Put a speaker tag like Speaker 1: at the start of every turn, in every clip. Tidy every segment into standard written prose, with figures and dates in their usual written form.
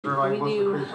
Speaker 1: We do.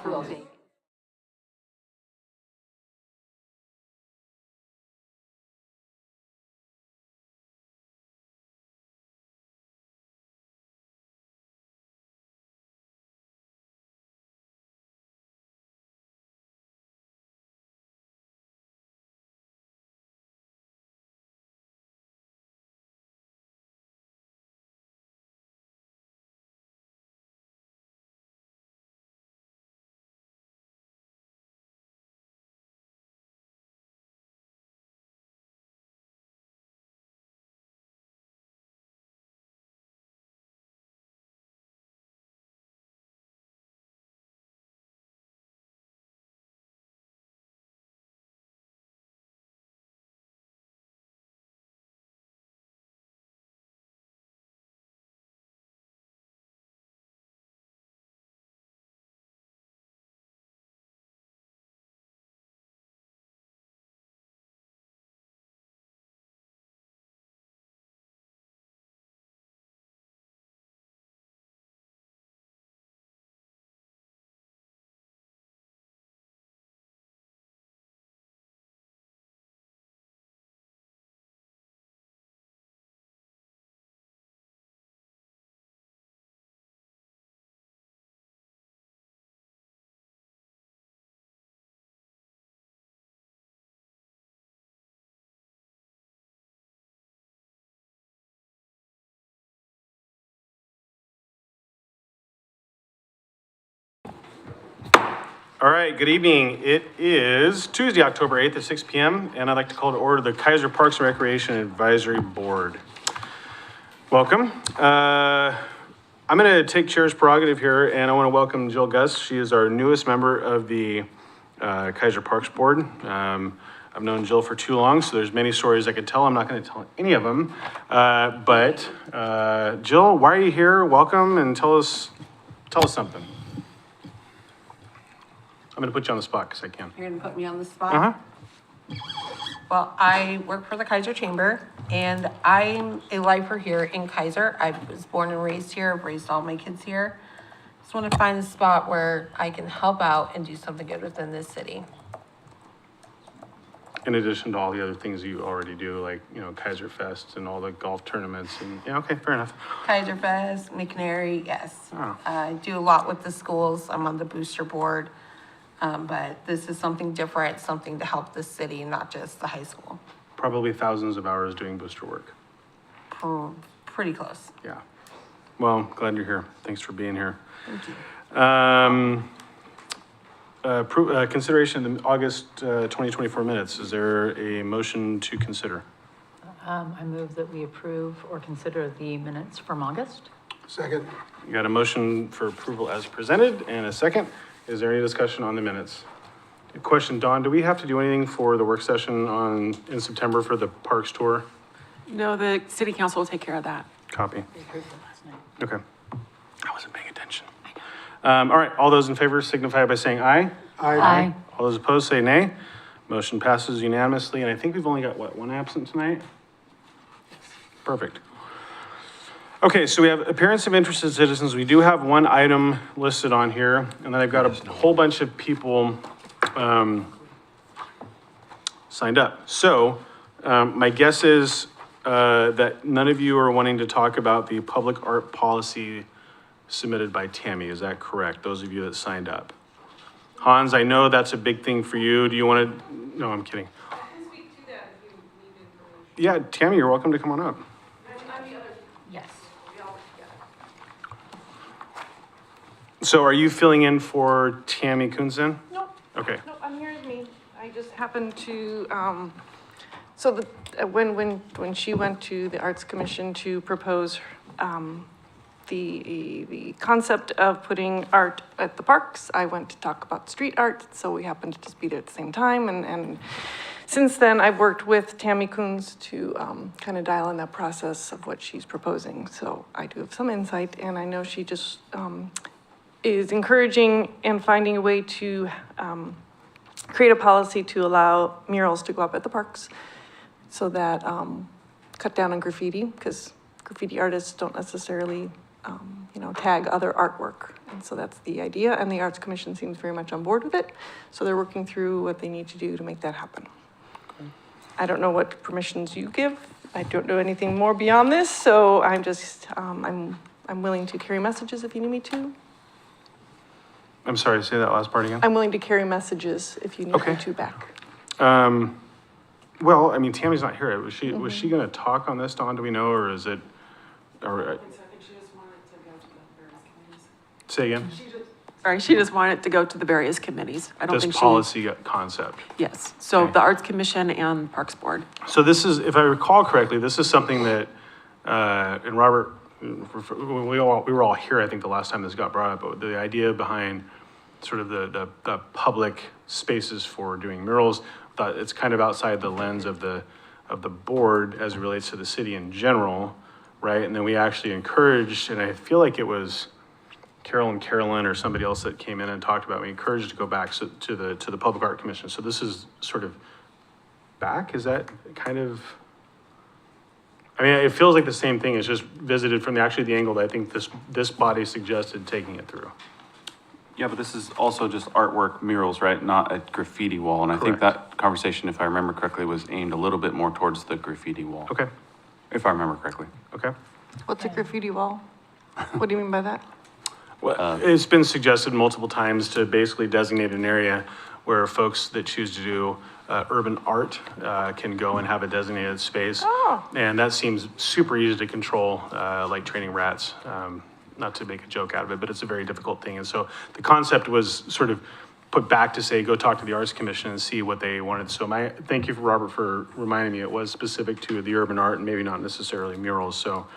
Speaker 1: From Vegas.
Speaker 2: All right, good evening. It is Tuesday, October 8th at 6 p.m., and I'd like to call to order the Keizer Parks and Recreation Advisory Board. Welcome. I'm going to take chair's prerogative here, and I want to welcome Jill Gus. She is our newest member of the Keizer Parks Board. I've known Jill for too long, so there's many stories I could tell. I'm not going to tell any of them. But Jill, why are you here? Welcome, and tell us something. I'm going to put you on the spot because I can.
Speaker 1: You're gonna put me on the spot?
Speaker 2: Uh-huh.
Speaker 1: Well, I work for the Keizer Chamber, and I'm a lifer here in Keizer. I was born and raised here, I've raised all my kids here. Just want to find a spot where I can help out and do something good within this city.
Speaker 2: In addition to all the other things you already do, like, you know, Keizer Fest and all the golf tournaments and, yeah, okay, fair enough.
Speaker 1: Keizer Fest, McNary, yes.
Speaker 2: Oh.
Speaker 1: I do a lot with the schools. I'm on the booster board. But this is something different, something to help the city, not just the high school.
Speaker 2: Probably thousands of hours doing booster work.
Speaker 1: Pretty close.
Speaker 2: Yeah. Well, glad you're here. Thanks for being here.
Speaker 1: Thank you.
Speaker 2: Consideration of the August 2024 minutes. Is there a motion to consider?
Speaker 3: I move that we approve or consider the minutes from August.
Speaker 4: Second.
Speaker 2: You got a motion for approval as presented and a second. Is there any discussion on the minutes? A question, Dawn, do we have to do anything for the work session in September for the parks tour?
Speaker 5: No, the city council will take care of that.
Speaker 2: Copy.
Speaker 3: We approved it last night.
Speaker 2: Okay. I wasn't paying attention. All right, all those in favor signify by saying aye.
Speaker 3: Aye.
Speaker 2: All those opposed say nay. Motion passes unanimously, and I think we've only got, what, one absent tonight? Perfect. Okay, so we have appearance of interested citizens. We do have one item listed on here, and then I've got a whole bunch of people signed up. So my guess is that none of you are wanting to talk about the public art policy submitted by Tammy. Is that correct? Those of you that signed up. Hans, I know that's a big thing for you. Do you want to? No, I'm kidding.
Speaker 5: I can speak to that if you need information.
Speaker 2: Yeah, Tammy, you're welcome to come on up.
Speaker 3: Yes.
Speaker 2: So are you filling in for Tammy Kunzen?
Speaker 5: No,
Speaker 2: Okay.
Speaker 5: no, I'm here as me. I just happened to, when she went to the Arts Commission to propose, the concept of putting art at the parks, I went to talk about street art, so we happened to just be there at the same time, and since then, I've worked with Tammy Coons to kind of dial in that process of what she's proposing, so I do have some insight, and I know she just is encouraging and finding a way to create a policy to allow murals to go up at the parks, so that cut down on graffiti, because graffiti artists don't necessarily tag other artwork. And so that's the idea, and the Arts Commission seems very much on board with it. So they're working through what they need to do to make that happen. Okay. I don't know what permissions you give. I don't know anything more beyond this, so I'm just, I'm willing to carry messages if you need me to.
Speaker 2: I'm sorry, say that last part again.
Speaker 5: I'm willing to carry messages if you need
Speaker 2: Okay.
Speaker 5: me to back.
Speaker 2: Well, I mean, Tammy's not here. Was she going to talk on this, Dawn? Do we know, or is it, or, say again?
Speaker 5: Sorry, she just wanted it to go to the various committees. I don't
Speaker 2: This
Speaker 5: think she.
Speaker 2: policy concept.
Speaker 5: Yes, so
Speaker 2: Okay.
Speaker 5: the Arts Commission and Parks Board.
Speaker 2: So this is, if I recall correctly, this is something that, and Robert, we were all here, I think, the last time this got brought up, but the idea behind sort of the public spaces for doing murals, thought it's kind of outside the lens of the board as it relates to the city in general, right? And then we actually encouraged, and I feel like it was Carolyn or somebody else that came in and talked about, we encouraged to go back to the Public Art Commission. So this is sort of back, is that kind of, I mean, it feels like the same thing. It's just visited from the angle that I think this body suggested taking it through.
Speaker 6: Yeah, but this is also just artwork murals, right? Not a graffiti wall. And I think
Speaker 2: Correct.
Speaker 6: that conversation, if I remember correctly, was aimed a little bit more towards the graffiti wall.
Speaker 2: Okay,
Speaker 6: If I remember correctly.
Speaker 2: okay.
Speaker 5: What's a graffiti wall? What do you mean by that?
Speaker 2: Well, it's been suggested multiple times to basically designate an area where folks that choose to do urban art can go and have a designated space.
Speaker 5: Oh.
Speaker 2: And that seems super easy to control, like training rats. Not to make a joke out of it, but it's a very difficult thing. And so the concept was sort of put back to say, go talk to the Arts Commission and see what they wanted. So thank you, Robert, for reminding me it was specific to the urban art and maybe not necessarily murals. So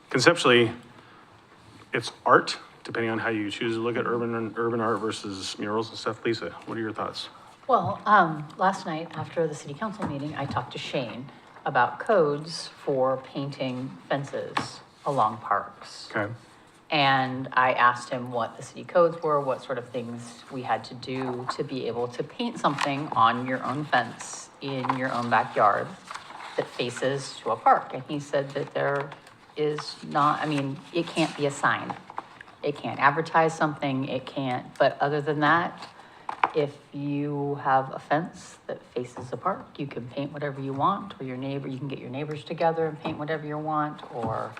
Speaker 2: conceptually, it's art, depending on how you choose to look at urban art versus murals and stuff. Lisa, what are your thoughts?
Speaker 3: Well, last night after the city council meeting, I talked to Shane about codes for painting fences along parks.
Speaker 2: Okay.
Speaker 3: And I asked him what the city codes were, what sort of things we had to do to be able to paint something on your own fence in your own backyard that faces to a park. And he said that there is not, I mean, it can't be a sign. It can't advertise something, it can't, but other than that, if you have a fence that faces a park, you can paint whatever you want, or you can get your neighbors together and paint whatever you want, or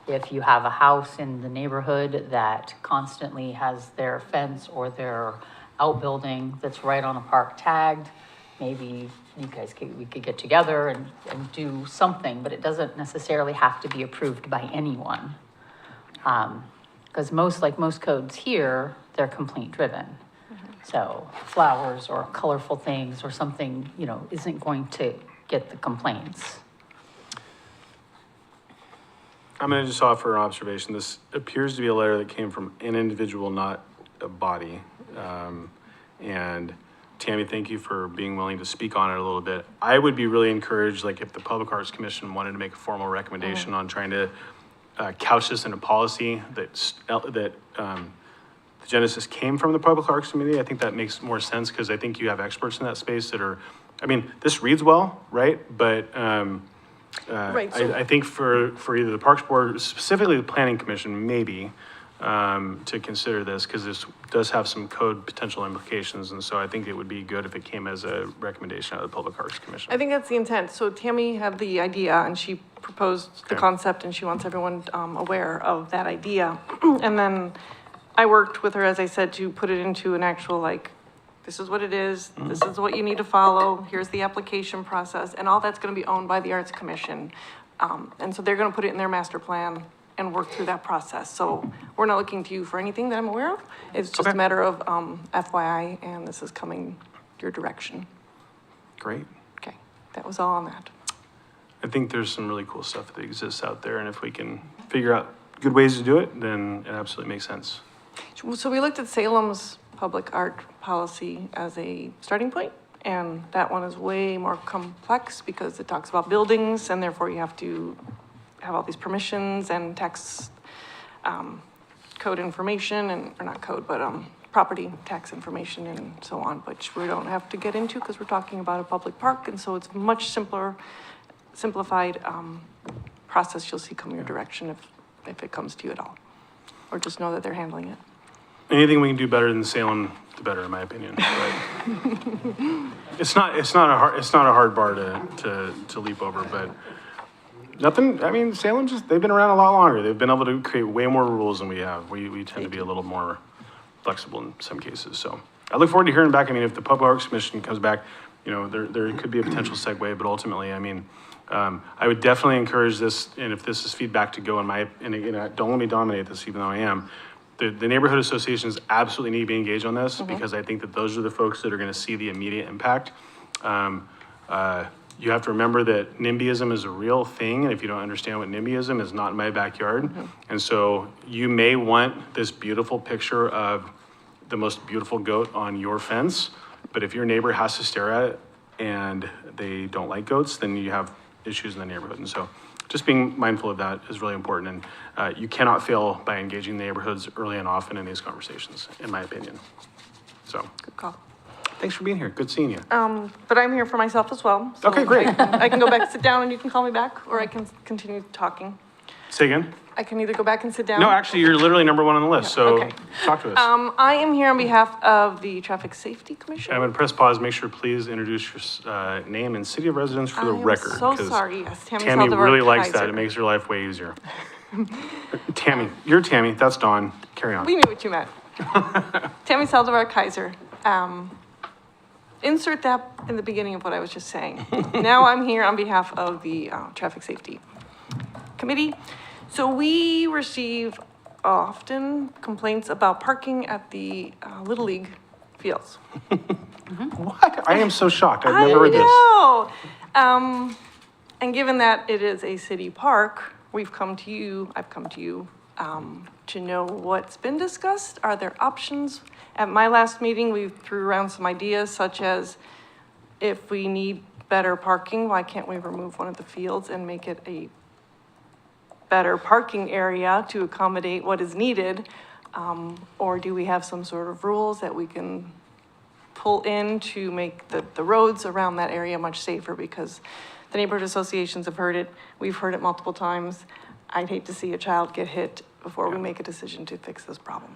Speaker 3: if you have a house in the neighborhood that constantly has their fence or their outbuilding that's right on a park tagged, maybe we could get together and do something, but it doesn't necessarily have to be approved by anyone. Because most codes here, they're complaint driven. So flowers or colorful things or something, isn't going to get the complaints.
Speaker 2: I'm gonna just offer an observation. This appears to be a letter that came from an individual, not a body. And Tammy, thank you for being willing to speak on it a little bit. I would be really encouraged, like if the Public Arts Commission wanted to make a formal recommendation on trying to couch this in a policy that the genesis came from the Public Arts Committee. I think that makes more sense because I think you have experts in that space that are, this reads well, right? But
Speaker 5: Right, so-
Speaker 2: I think for either the Parks Board, specifically the Planning Commission, maybe, to consider this, because this does have some code potential implications, and so I think it would be good if it came as a recommendation out of the Public Arts Commission.
Speaker 5: I think that's the intent. So Tammy had the idea and she proposed the
Speaker 2: Okay.
Speaker 5: concept and she wants everyone aware of that idea. And then I worked with her, as I said, to put it into an actual, this is what it is, this is what you need to follow, here's the application process, and all that's gonna be owned by the Arts Commission. And so they're gonna put it in their master plan and work through that process. So we're not looking to you for anything that I'm aware of. It's just
Speaker 2: Okay.
Speaker 5: a matter of FYI, and this is coming your direction.
Speaker 2: Great.
Speaker 5: Okay, that was all on that.
Speaker 2: I think there's some really cool stuff that exists out there, and if we can figure out good ways to do it, then it absolutely makes sense.
Speaker 5: So we looked at Salem's public art policy as a starting point, and that one is way more complex because it talks about buildings, and therefore you have to have all these permissions and tax code information, or not code, but property tax information and so on, which we don't have to get into because we're talking about a public park, and so it's much simplified process you'll see come your direction if it comes to you at all, or just know that they're handling it.
Speaker 2: Anything we can do better than Salem, the better, in my opinion. But it's not a hard bar to leap over, but nothing. Salem they've been around a lot longer. They've been able to create way more rules than we have. We tend to be a little more flexible in some cases. So I look forward to hearing back. If the Public Arts Commission comes back, there could be a potential segue, but ultimately, I would definitely encourage this, and if this is feedback to go and again, don't let me dominate this, even though I am. The neighborhood associations absolutely need to be engaged on this because I think that those are the folks that are going to see the immediate impact. You have to remember that NIMBYism is a real thing, and if you don't understand what NIMBYism is, not in my backyard. And so you may want this beautiful picture of the most beautiful goat on your fence, but if your neighbor has to stare at it and they don't like goats, then you have issues in the neighborhood. And so just being mindful of that is really important. And you cannot fail by engaging neighborhoods early and often in these conversations, in my opinion. So
Speaker 5: Good call.
Speaker 2: thanks for being here. Good seeing you.
Speaker 5: But I'm here for myself as well. So
Speaker 2: Okay, great.
Speaker 5: I can go back, sit down, and you can call me back, or I can continue talking.
Speaker 2: Say again?
Speaker 5: I can either go back and sit down.
Speaker 2: No, actually, you're literally number one on the list, so
Speaker 5: Okay.
Speaker 2: talk to us.
Speaker 5: I am here on behalf of the Traffic Safety Commission.
Speaker 2: I'm going to press pause. Make sure, please introduce your name and city of residence for the record.
Speaker 5: I am so
Speaker 2: 'cause
Speaker 5: sorry, yes, Tammy
Speaker 2: Tammy
Speaker 5: Saldivar
Speaker 2: really likes that.
Speaker 5: Keizer.
Speaker 2: It makes your life way easier. Tammy, you're Tammy. That's Dawn. Carry on.
Speaker 5: We knew what you meant. Tammy Saldivar Keizer. Insert that in the beginning of what I was just saying. Now I'm here on behalf of the Traffic Safety Committee. So we receive often complaints about parking at the Little League fields.
Speaker 2: What? I am so shocked. I've never heard this.
Speaker 5: I know. And given that it is a city park, I've come to you, to know what's been discussed. Are there options? At my last meeting, we threw around some ideas such as if we need better parking, why can't we remove one of the fields and make it a better parking area to accommodate what is needed? Or do we have some sort of rules that we can pull in to make the roads around that area much safer? Because the neighborhood associations have heard it, we've heard it multiple times. I'd hate to see a child get hit before we make a decision to fix this problem.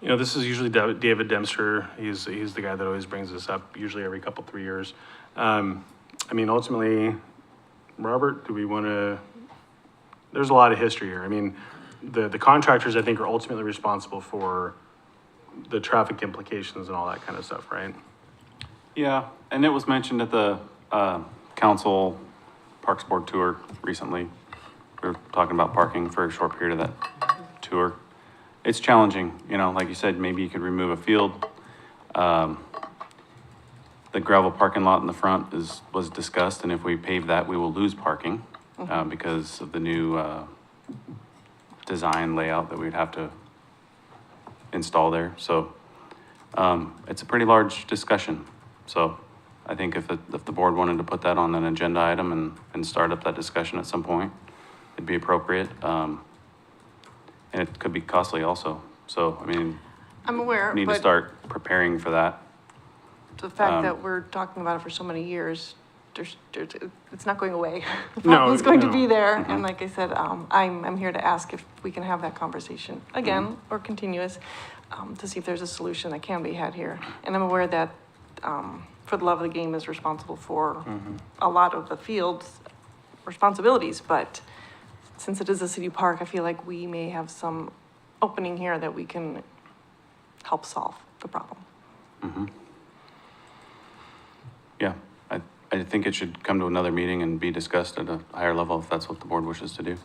Speaker 2: You know, this is usually David Dempster. He's the guy that always brings this up, usually every 3 years. I mean, ultimately, Robert, do we want to, there's a lot of history here. I mean, the contractors, I think, are ultimately responsible for the traffic implications and all that kind of stuff, right?
Speaker 6: Yeah, and it was mentioned at the council Parks Board tour recently. We were talking about parking for a short period of that tour. It's challenging, you know, like you said, maybe you could remove a field. The gravel parking lot in the front was discussed, and if we pave that, we will lose parking because of the new design layout that we'd have to install there. So it's a pretty large discussion. So I think if the board wanted to put that on an agenda item and start up that discussion at some point, it'd be appropriate. And it could be costly also. So, I mean,
Speaker 5: I'm aware,
Speaker 6: we need to
Speaker 5: but
Speaker 6: start preparing for that.
Speaker 5: the fact that we're talking about it for so many years, it's not going away. The
Speaker 2: No,
Speaker 5: problem's going to
Speaker 2: no.
Speaker 5: be there, and like I said, I'm here to ask if we can have that conversation again, or continuous, to see if there's a solution that can be had here. And I'm aware that, For the Love of the Game is responsible for a lot of the field's responsibilities, but since it is a city park, I feel like we may have some opening here that we can help solve the problem.
Speaker 6: Yeah, I think it should come to another meeting and be discussed at a higher level if that's what the board wishes to do.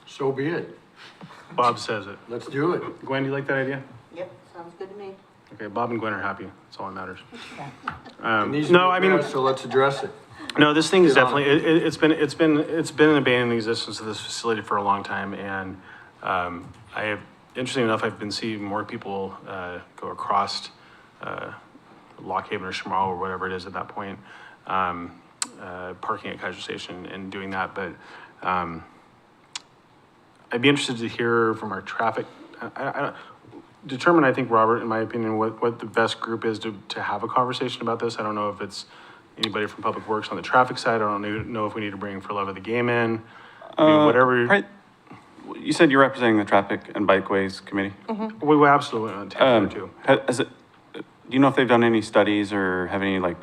Speaker 4: So be it.
Speaker 2: Bob says it.
Speaker 4: Let's do it.
Speaker 2: Gwen, do you like that idea?
Speaker 7: Yep, sounds good to me.
Speaker 2: Okay, Bob and Gwen are happy. That's all that matters.
Speaker 4: It needs to
Speaker 2: No,
Speaker 4: be
Speaker 2: I mean,
Speaker 4: addressed, so let's address it.
Speaker 2: no, this thing is
Speaker 4: Get on
Speaker 2: definitely, it's been an abandoned existence of this facility for a long time. And I have, interesting enough, I've been seeing more people go across Lock Haven or Schmal or whatever it is at that point, parking at Keizer Station and doing that. But I'd be interested to hear from our traffic, determine, I think, Robert, in my opinion, what the best group is to have a conversation about this. I don't know if it's anybody from Public Works on the traffic side. I don't know if we need to bring For Love of the Game in. I mean, whatever.
Speaker 6: Right. You said you're representing the Traffic and Bikeways Committee?
Speaker 2: We will absolutely on tap too.
Speaker 6: Do you know if they've done any studies or have any like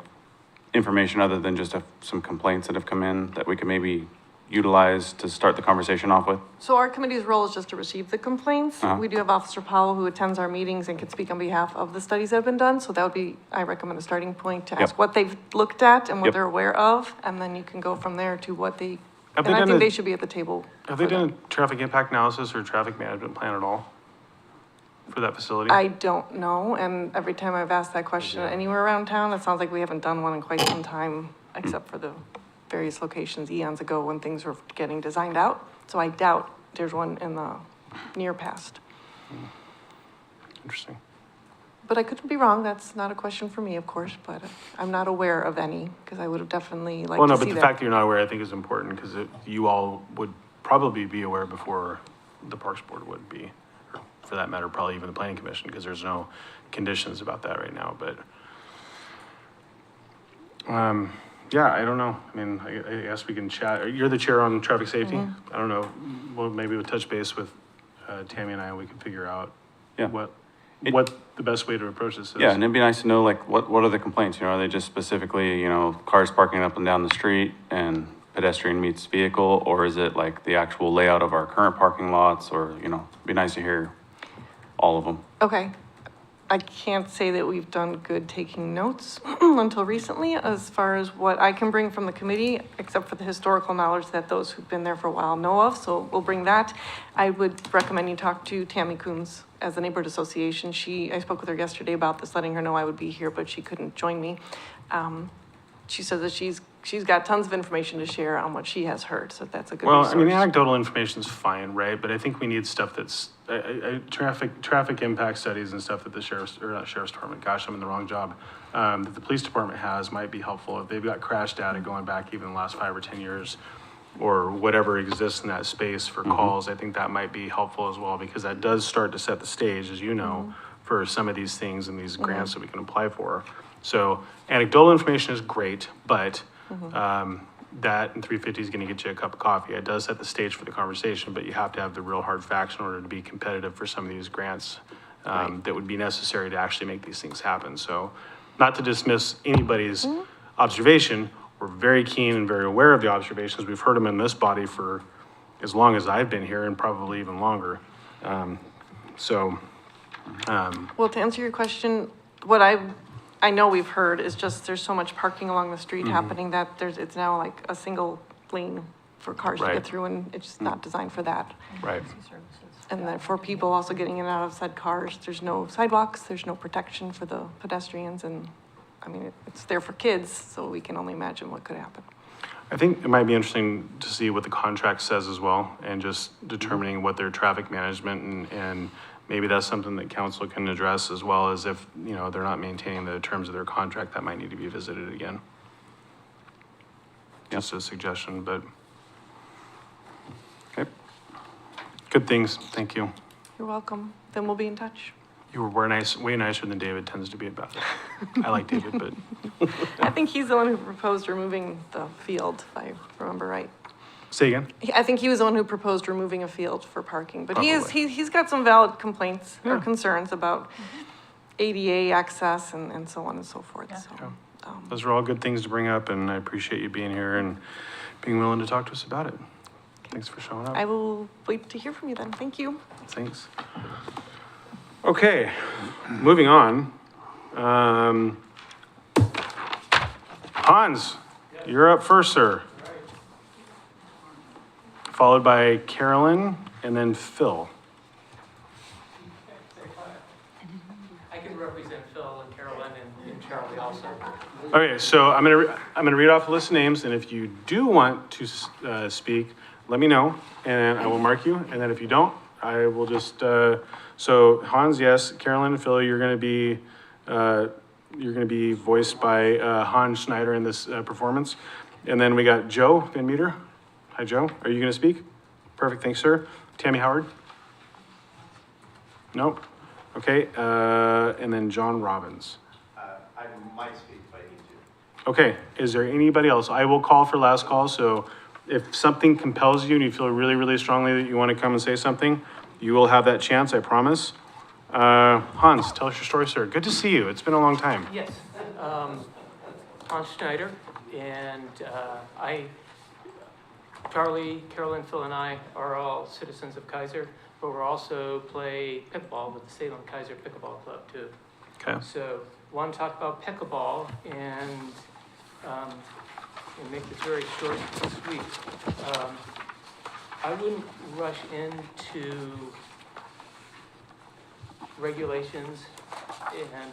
Speaker 6: information other than just some complaints that have come in that we could maybe utilize to start the conversation off with?
Speaker 5: So our committee's role is just to receive the complaints. We do have Officer Powell who attends our meetings and can speak on behalf of the studies that have been done. So that would be, I recommend, a starting point to ask
Speaker 6: Yep.
Speaker 5: what they've looked at and what
Speaker 6: Yep.
Speaker 5: they're aware of. And then you can go from there to what they,
Speaker 2: Have
Speaker 5: and
Speaker 2: they
Speaker 5: I
Speaker 2: done
Speaker 5: think
Speaker 2: a-
Speaker 5: they should be at the table.
Speaker 2: Have they
Speaker 5: for that.
Speaker 2: done a traffic impact analysis or traffic management plan at all for that facility?
Speaker 5: I don't know, and every time I've asked that question anywhere around town, it sounds like we haven't done one in quite some time, except for the various locations eons ago when things were getting designed out. So I doubt there's one in the near past.
Speaker 2: Interesting.
Speaker 5: But I could be wrong, that's not a question for me, of course, but I'm not aware of any, because I would have definitely liked
Speaker 2: Well, no,
Speaker 5: to
Speaker 2: but
Speaker 5: see
Speaker 2: the
Speaker 5: that.
Speaker 2: fact that you're not aware, I think is important because you all would probably be aware before the Parks Board would be, or for that matter, probably even the Planning Commission, because there's no conditions about that right now, but yeah, I don't know. I mean, I guess we can chat. You're the chair on traffic safety. I don't know. Well, maybe we'll touch base with Tammy and I, and we can figure out
Speaker 6: Yeah.
Speaker 2: what
Speaker 6: It-
Speaker 2: the best way to approach this is.
Speaker 6: Yeah, and it'd be nice to know, like, what are the complaints, you know, are they just specifically, you know, cars parking up and down the street and pedestrian meets vehicle, or is it like the actual layout of our current parking lots, or, you know, it'd be nice to hear all of them.
Speaker 5: Okay. I can't say that we've done good taking notes until recently, as far as what I can bring from the committee, except for the historical knowledge that those who've been there for a while know of, so we'll bring that. I would recommend you talk to Tammy Coons as the Neighborhood Association. I spoke with her yesterday about this, letting her know I would be here, but she couldn't join me. She says that she's got tons of information to share on what she has heard, so that's a good
Speaker 2: Well,
Speaker 5: resource.
Speaker 2: I mean, anecdotal information is fine, right? But I think we need stuff that's, traffic impact studies and stuff that the sheriff's, or not sheriff's department, gosh, I'm in the wrong job, that the police department has might be helpful. If they've got crash data going back even the last 5 or 10 years, or whatever exists in that space for calls, I think that might be helpful as well, because that does start to set the stage, as you know, for some of these things and these grants that we can apply for. So anecdotal information is great, but that and 350 is gonna get you a cup of coffee. It does set the stage for the conversation, but you have to have the real hard facts in order to be competitive for some of these grants that would be necessary to actually make these things happen. So not to dismiss anybody's observation, we're very keen and very aware of the observations. We've heard them in this body for as long as I've been here and probably even longer.
Speaker 5: Well, to answer your question, what I know we've heard is just there's so much parking along the street happening that it's now like a single lane for cars to
Speaker 2: Right.
Speaker 5: get through, and it's just not designed for that.
Speaker 2: Right.
Speaker 5: And then for people also getting in and out of said cars, there's no sidewalks, there's no protection for the pedestrians, and, I mean, it's there for kids, so we can only imagine what could happen.
Speaker 2: I think it might be interesting to see what the contract says as well, and just determining what their traffic management, and maybe that's something that council can address, as well as if, you know, they're not maintaining the terms of their contract, that might need to be visited again. Just a suggestion, but
Speaker 6: Okay.
Speaker 2: good things, thank you.
Speaker 5: You're welcome. Then we'll be in touch.
Speaker 2: You were way nicer than David tends to be about it. I like David, but
Speaker 5: I think he's the one who proposed removing the field, if I remember right.
Speaker 2: say again.
Speaker 5: I think he was the one who proposed removing a field for parking, but
Speaker 2: Probably.
Speaker 5: he's got some valid complaints or
Speaker 2: Yeah.
Speaker 5: concerns about ADA access and so on and so forth, so.
Speaker 2: Those are all good things to bring up, and I appreciate you being here and being willing to talk to us about it. Thanks for showing up.
Speaker 5: I will wait to hear from you then. Thank you.
Speaker 2: Thanks. Okay, moving on. Hans, you're up first, sir. Followed by Carolyn and then Phil.
Speaker 7: I can represent Phil and Carolyn and Charlie also.
Speaker 2: Okay, so I'm gonna read off a list of names, and if you do want to speak, let me know, and I will mark you. And then if you don't, I will just. So Hans, yes. Carolyn and Phil, you're gonna be voiced by Hans Schneider in this performance. And then we got Joe Van Meter. Hi, Joe. Are you gonna speak? Perfect. Thanks, sir. Tammy Howard. Nope. Okay. And then John Robbins.
Speaker 8: I might speak if I need to.
Speaker 2: Okay, is there anybody else? I will call for last call, so if something compels you and you feel really, really strongly that you want to come and say something, you will have that chance, I promise. Hans, tell us your story, sir. Good to see you. It's been a long time.
Speaker 7: Yes, Hans Schneider, and Charlie, Carolyn, Phil, and I are all citizens of Keizer, but we're also play pickleball with the Salem Keizer Pickleball Club too.
Speaker 2: Okay.
Speaker 7: So, want to talk about pickleball and make this very short and sweet. I wouldn't rush into regulations and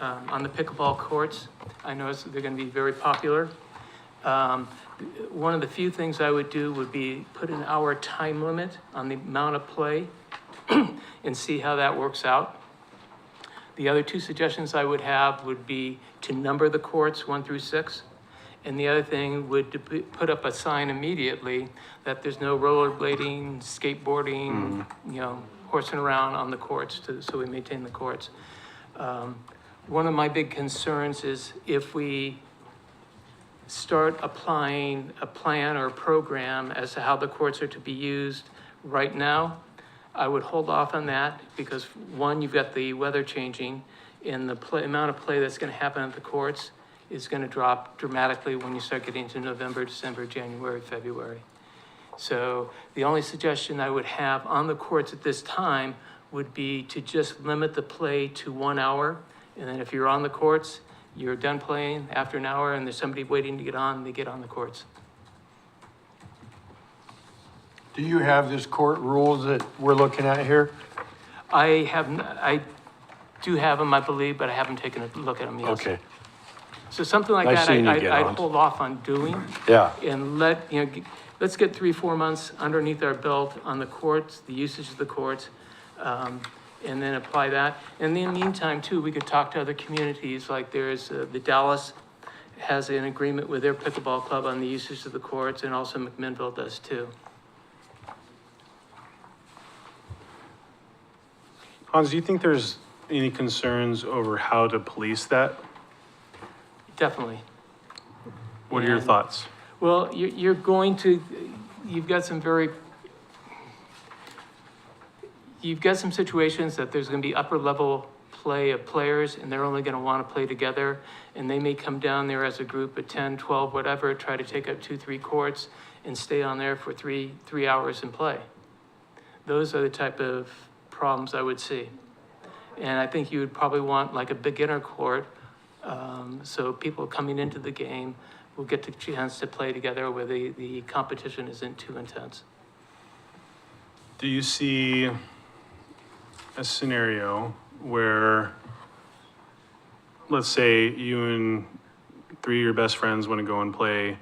Speaker 7: on the pickleball courts. I know they're going to be very popular. One of the few things I would do would be put an hour time limit on the amount of play and see how that works out. The other two suggestions I would have would be to number the courts 1 through 6. And the other thing would to put up a sign immediately that there's no rollerblading, skateboarding, horsing around on the courts, so we maintain the courts. One of my big concerns is if we start applying a plan or a program as to how the courts are to be used right now, I would hold off on that because one, you've got the weather changing and the amount of play that's going to happen at the courts is going to drop dramatically when you start getting into November, December, January, February. So the only suggestion I would have on the courts at this time would be to just limit the play to 1 hour. And then if you're on the courts, you're done playing after an hour and there's somebody waiting to get on, they get on the courts.
Speaker 4: Do you have this court rules that we're looking at here?
Speaker 7: I do have them, I believe, but I haven't taken a look at them yet.
Speaker 4: Okay,
Speaker 7: So something like
Speaker 4: Nice
Speaker 7: that,
Speaker 4: seeing you get
Speaker 7: I'd
Speaker 4: on.
Speaker 7: hold off on doing.
Speaker 4: yeah.
Speaker 7: And let's get 3-4 months underneath our belt on the courts, the usage of the courts, and then apply that. And in the meantime, too, we could talk to other communities, like there's, the Dallas has an agreement with their pickleball club on the usage of the courts, and also McMinnville does too.
Speaker 2: Hans, do you think there's any concerns over how to police that?
Speaker 7: Definitely.
Speaker 2: What are your
Speaker 7: And-
Speaker 2: thoughts?
Speaker 7: Well, you're going to, you've got some situations that there's gonna be upper level play of players, and they're only gonna wanna play together, and they may come down there as a group of 10, 12, whatever, try to take up 2, 3 courts, and stay on there for three hours and play. Those are the type of problems I would see. And I think you would probably want like a beginner court, so people coming into the game will get the chance to play together where the competition isn't too intense.
Speaker 2: Do you see a scenario where, let's say you and 3 of your best friends want to go and play,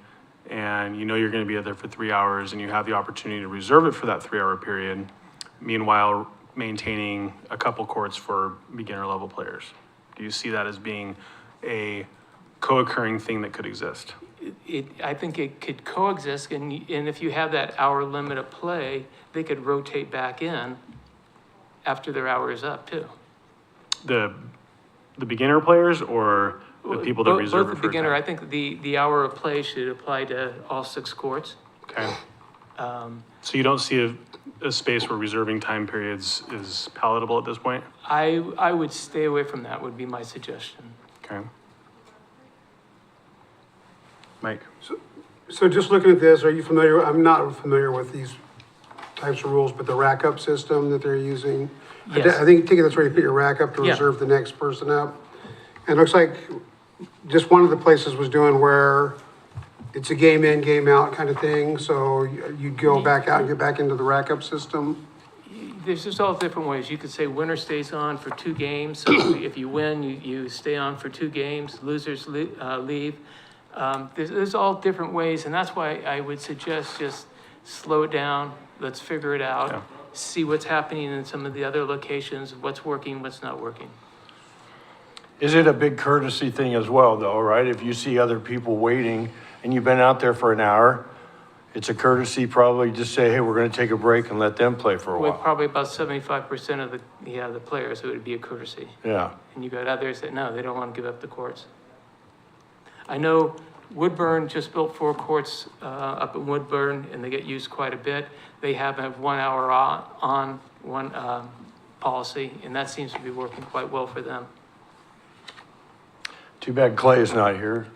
Speaker 2: and you know you're going to be out there for 3 hours, and you have the opportunity to reserve it for that 3-hour period, meanwhile maintaining a couple courts for beginner level players? Do you see that as being a co-occurring thing that could exist?
Speaker 7: I think it could coexist, and if you have that hour limit of play, they could rotate back in after their hour is up too.
Speaker 2: The beginner players or the people that reserve it
Speaker 7: Both
Speaker 2: for
Speaker 7: the beginner, I
Speaker 2: time?
Speaker 7: think the hour of play should apply to all 6 courts.
Speaker 2: Okay. So you don't see a space where reserving time periods is palatable at this point?
Speaker 7: I would stay away from that, would be my suggestion.
Speaker 2: Okay. Mike?
Speaker 9: So just looking at this, are you familiar, I'm not familiar with these types of rules, but the rack up system that they're using?
Speaker 7: Yes.
Speaker 9: I think that's where you put your rack up to
Speaker 7: Yeah.
Speaker 9: reserve the next person up. And it looks like just one of the places was doing where it's a game in, game out kind of thing, so you'd go back out and get back into the rack up system?
Speaker 7: There's just all different ways. You could say winner stays on for 2 games. So if you win, you stay on for 2 games. Losers leave. There's all different ways, and that's why I would suggest just slow it down. Let's figure it out.
Speaker 2: Yeah.
Speaker 7: See what's happening in some of the other locations, what's working, what's not working.
Speaker 4: Is it a big courtesy thing as well, though, right? If you see other people waiting and you've been out there for an hour, it's a courtesy probably just say, hey, we're going to take a break and let them play for a
Speaker 7: With
Speaker 4: while.
Speaker 7: probably about 75% of the players, it would be a courtesy.
Speaker 4: Yeah.
Speaker 7: And you got others that, no, they don't want to give up the courts. I know Woodburn just built 4 courts up in Woodburn, and they get used quite a bit. They have a 1 hour on, 1 policy, and that seems to be working quite well for them.
Speaker 4: Too bad Clay is not here.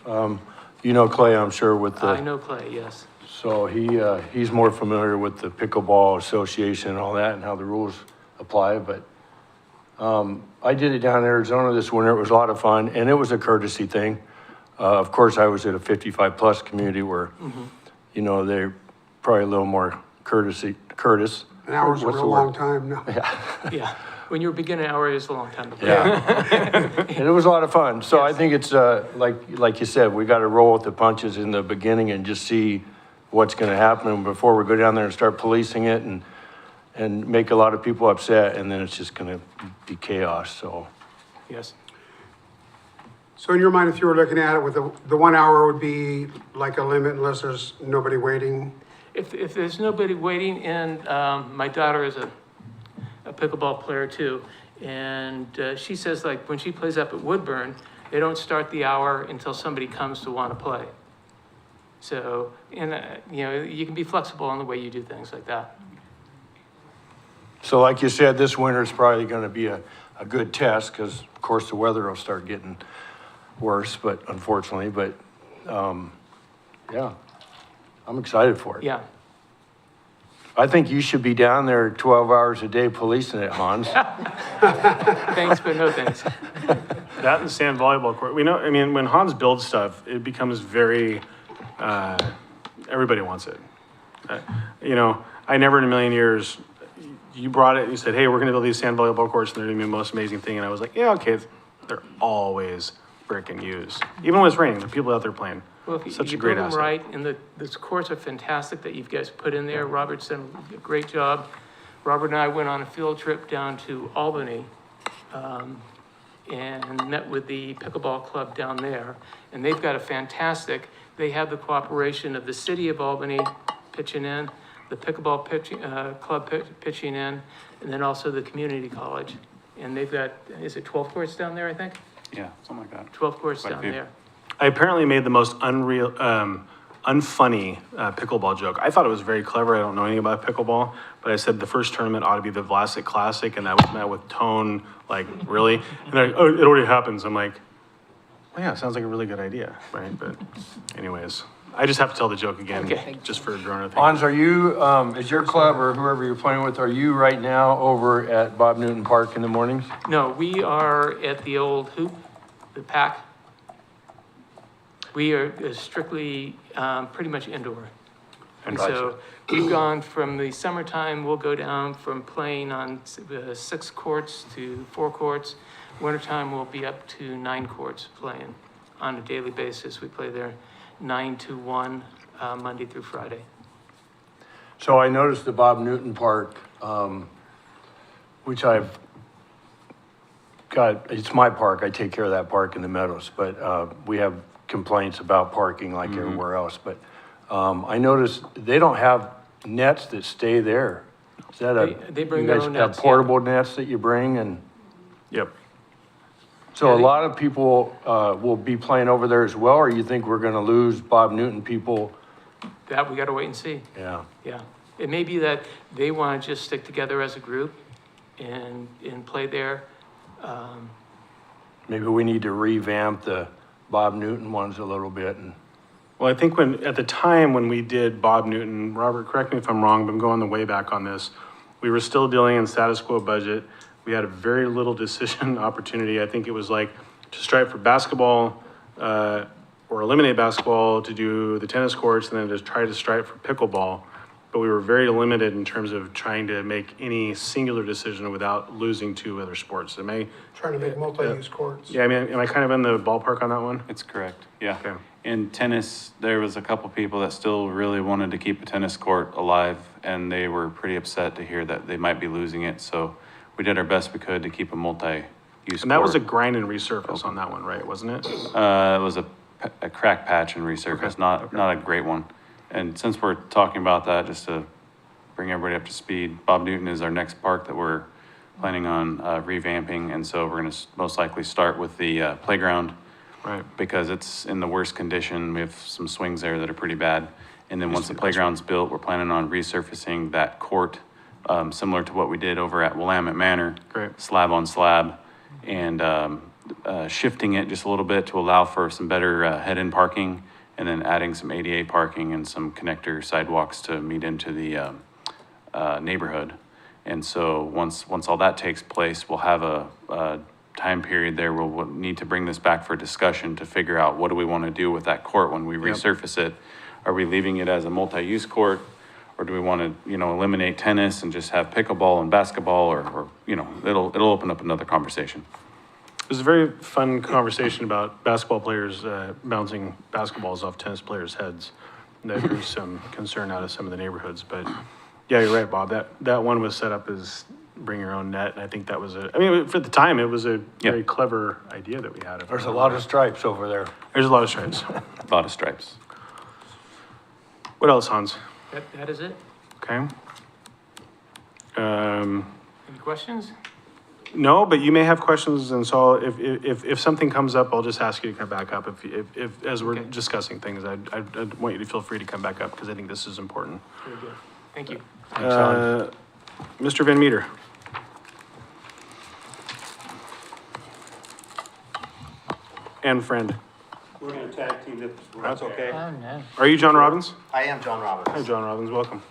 Speaker 4: You know Clay, I'm sure, with
Speaker 7: I
Speaker 4: the,
Speaker 7: know Clay, yes.
Speaker 4: so he's more familiar with the Pickleball Association and all that and how the rules apply, but I did it down in Arizona this winter. It was a lot of fun, and it was a courtesy thing. Of course, I was at a 55-plus community where, you know, they're probably a little more courteous.
Speaker 9: An hour's a
Speaker 4: What's the
Speaker 9: real
Speaker 4: word?
Speaker 9: long time, no.
Speaker 7: Yeah, when you're a beginner, hour is a long time to play.
Speaker 4: Yeah. And it was a lot of fun. So I think it's, like you said, we got to roll with the punches in the beginning and just see what's going to happen before we go down there and start policing it and make a lot of people upset, and then it's just going to be chaos, so.
Speaker 7: Yes.
Speaker 9: So in your mind, if you were looking at it with the 1 hour would be like a limit unless there's nobody waiting?
Speaker 7: If there's nobody waiting, and my daughter is a pickleball player too, and she says like when she plays up at Woodburn, they don't start the hour until somebody comes to want to play. So, and you know, you can be flexible on the way you do things like that.
Speaker 4: So like you said, this winter is probably going to be a good test because, of course, the weather will start getting worse, but unfortunately, but yeah, I'm excited for it.
Speaker 7: Yeah.
Speaker 4: I think you should be down there 12 hours a day policing it, Hans.
Speaker 7: Thanks, but no thanks.
Speaker 2: That and sand volleyball court. We know, I mean, when Hans builds stuff, it becomes very, everybody wants it. You know, I never in a million years, you brought it and you said, hey, we're going to build these sand volleyball courts and they're going to be the most amazing thing. And I was like, yeah, okay, they're always freaking used. Even when it's raining, there are people out there playing.
Speaker 7: Well, if
Speaker 2: Such
Speaker 7: you
Speaker 2: a great
Speaker 7: build them
Speaker 2: asset.
Speaker 7: right, and the courts are fantastic that you guys put in there. Robert's done a great job. Robert and I went on a field trip down to Albany and met with the pickleball club down there. And they've got a fantastic, they have the cooperation of the city of Albany pitching in, the pickleball club pitching in, and then also the community college. And they've got, is it 12 courts down there, I think?
Speaker 6: Yeah, something like that.
Speaker 7: 12 courts
Speaker 6: Quite a
Speaker 7: down
Speaker 6: few.
Speaker 7: there.
Speaker 2: I apparently made the most unreal, unfunny pickleball joke. I thought it was very clever. I don't know anything about pickleball, but I said the first tournament ought to be the Vlasic Classic, and that was met with tone, like, really? And they're like, oh, it already happens. I'm like, well, yeah, sounds like a really good idea, right? But anyways, I just have to tell the joke again,
Speaker 7: Okay.
Speaker 2: just for a grown thing.
Speaker 4: Hans, are you, is your club or whoever you're playing with, are you right now over at Bob Newton Park in the mornings?
Speaker 7: No, we are at the old hoop, the pack. We are strictly, pretty much indoor. And so we've gone from the summertime, we'll go down from playing on 6 courts to 4 courts. Wintertime, we'll be up to 9 courts playing on a daily basis. We play there 9 to 1, Monday through Friday.
Speaker 4: So I noticed the Bob Newton Park, which I've got, it's my park, I take care of that park in the meadows, but we have complaints about parking like everywhere else. But I noticed they don't have nets that stay there. Is that
Speaker 7: They bring
Speaker 4: you
Speaker 7: their
Speaker 4: guys
Speaker 7: own
Speaker 4: have
Speaker 7: nets, yeah.
Speaker 4: portable nets that you bring? And
Speaker 2: Yep.
Speaker 4: so
Speaker 7: Yeah,
Speaker 4: a
Speaker 7: they-
Speaker 4: lot of people will be playing over there as well, or you think we're gonna lose Bob Newton people?
Speaker 7: That we gotta wait and see.
Speaker 4: Yeah.
Speaker 7: Yeah, it may be that they want to just stick together as a group and play there.
Speaker 4: Maybe we need to revamp the Bob Newton ones a little bit and.
Speaker 2: Well, I think at the time when we did Bob Newton, Robert, correct me if I'm wrong, but I'm going the way back on this. We were still dealing in status quo budget. We had a very little decision opportunity. I think it was like to strive for basketball, or eliminate basketball, to do the tennis courts, and then to try to strive for pickleball. But we were very limited in terms of trying to make any singular decision without losing 2 other sports.
Speaker 9: Trying to make multi-use courts.
Speaker 2: Yeah, I mean, am I kind of in the ballpark on that one?
Speaker 6: It's correct, yeah.
Speaker 2: Okay.
Speaker 6: In tennis, there was a couple people that still really wanted to keep a tennis court alive, and they were pretty upset to hear that they might be losing it, so we did our best we could to keep a multi-use court.
Speaker 2: And that was a grind and resurface on that one, right? Wasn't it?
Speaker 6: It was a crack patch and resurface, not a great one. And since we're talking about that, just to bring everybody up to speed, Bob Newton is our next park that we're planning on revamping, and so we're gonna most likely start with the playground.
Speaker 2: Right.
Speaker 6: Because it's in the worst condition. We have some swings there that are pretty bad. And then once the playground's built, we're planning on resurfacing that court, similar to what we did over at Willamette Manor.
Speaker 2: Great.
Speaker 6: Slab on slab, and shifting it just a little bit to allow for some better head-in parking, and then adding some ADA parking and some connector sidewalks to meet into the neighborhood. And so once all that takes place, we'll have a time period there where we'll need to bring this back for discussion to figure out what do we want to do with that court when we resurface it. Are we leaving it as a multi-use court, or do we want to, eliminate tennis and just have pickleball and basketball, or it'll open up another conversation.
Speaker 2: It was a very fun conversation about basketball players bouncing basketballs off tennis players' heads. That drew some concern out of some of the neighborhoods. But yeah, you're right, Bob. That one was set up as bring your own net, and I think that was for the time, it was a very clever idea that we had.
Speaker 4: There's a lot of stripes over there.
Speaker 2: There's a lot of stripes.
Speaker 6: A lot of stripes.
Speaker 2: What else, Hans?
Speaker 7: That is it.
Speaker 2: Okay.
Speaker 7: Any questions?
Speaker 2: No, but you may have questions, and so if something comes up, I'll just ask you to come back up. If as we're
Speaker 7: Okay.
Speaker 2: discussing things, I'd want you to feel free to come back up, because I think this is important.
Speaker 7: Very good. Thank you.
Speaker 2: Mr. Van Meter. And friend.
Speaker 8: We're gonna tag team this, that's okay?
Speaker 3: Oh, no.
Speaker 2: Are you John Robbins?
Speaker 8: I am John
Speaker 2: Hi,
Speaker 8: Robbins.
Speaker 2: John Robbins, welcome.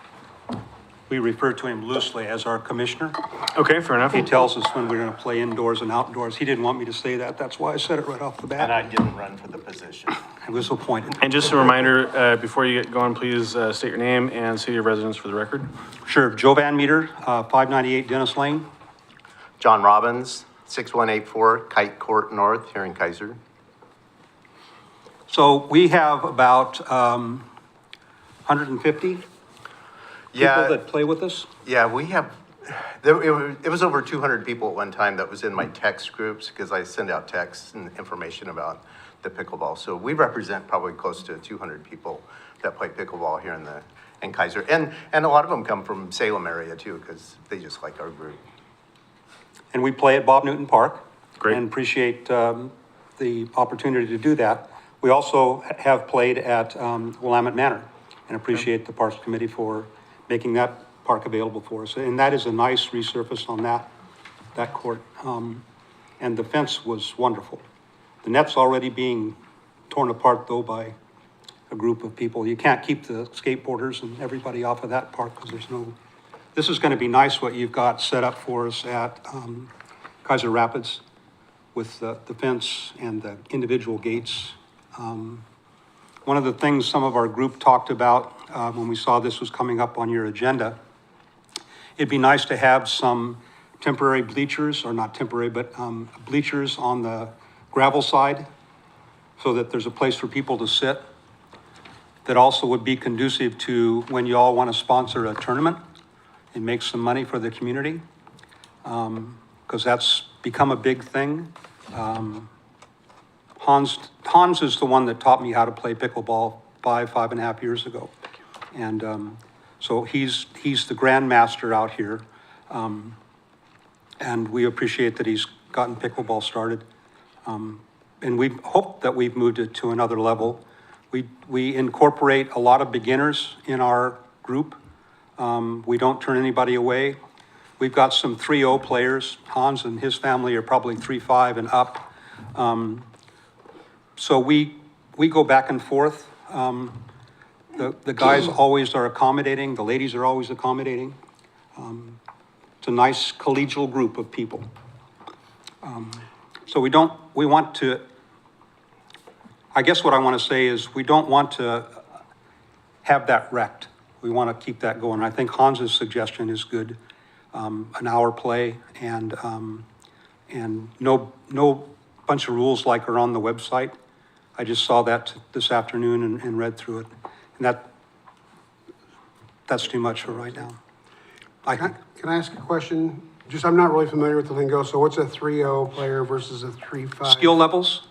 Speaker 10: We refer to him loosely as our commissioner.
Speaker 2: Okay, fair enough.
Speaker 10: He tells us when we're gonna play indoors and outdoors. He didn't want me to say that. That's why I said it right off the
Speaker 8: And I
Speaker 10: bat.
Speaker 8: didn't run for the position.
Speaker 10: I was appointed.
Speaker 2: And just a reminder, before you get going, please state your name and city of residence for the record.
Speaker 10: Sure, Joe Van Meter, 598 Dennis Lane.
Speaker 8: John Robbins, 6184 Kite Court North here in Keizer.
Speaker 10: So we have about 150 people
Speaker 8: Yeah,
Speaker 10: that play with us.
Speaker 8: yeah, we have, it was over 200 people at one time that was in my text groups, because I send out texts and information about the pickleball. So we represent probably close to 200 people that play pickleball here in Keizer. And a lot of them come from Salem area too, because they just like our group.
Speaker 10: And we play at Bob Newton Park.
Speaker 2: Great.
Speaker 10: And appreciate the opportunity to do that. We also have played at Willamette Manor and appreciate the Parks Committee for making that park available for us. And that is a nice resurface on that court. And the fence was wonderful. The net's already being torn apart though by a group of people. You can't keep the skateboarders and everybody off of that park because there's no, this is going to be nice what you've got set up for us at Keizer Rapids with the fence and the individual gates. One of the things some of our group talked about when we saw this was coming up on your agenda, it'd be nice to have some temporary bleachers, or not temporary, but bleachers on the gravel side so that there's a place for people to sit that also would be conducive to when you all want to sponsor a tournament and make some money for the community, because that's become a big thing. Hans is the one that taught me how to play pickleball 5.5 years ago. And so he's the grandmaster out here. And we appreciate that he's gotten pickleball started. And we hope that we've moved it to another level. We incorporate a lot of beginners in our group. We don't turn anybody away. We've got some 3-0 players. Hans and his family are probably 3-5 and up. So we go back and forth. The guys always are accommodating. The ladies are always accommodating. It's a nice collegial group of people. So we want to, I guess what I want to say is we don't want to have that wrecked. We want to keep that going. I think Hans's suggestion is good. An hour play and no bunch of rules like are on the website. I just saw that this afternoon and read through it. And that's too much for right now.
Speaker 9: Can I ask a question? Just, I'm not really familiar with the lingo, so what's a 3-0 player versus a 3-5?
Speaker 10: Skill levels,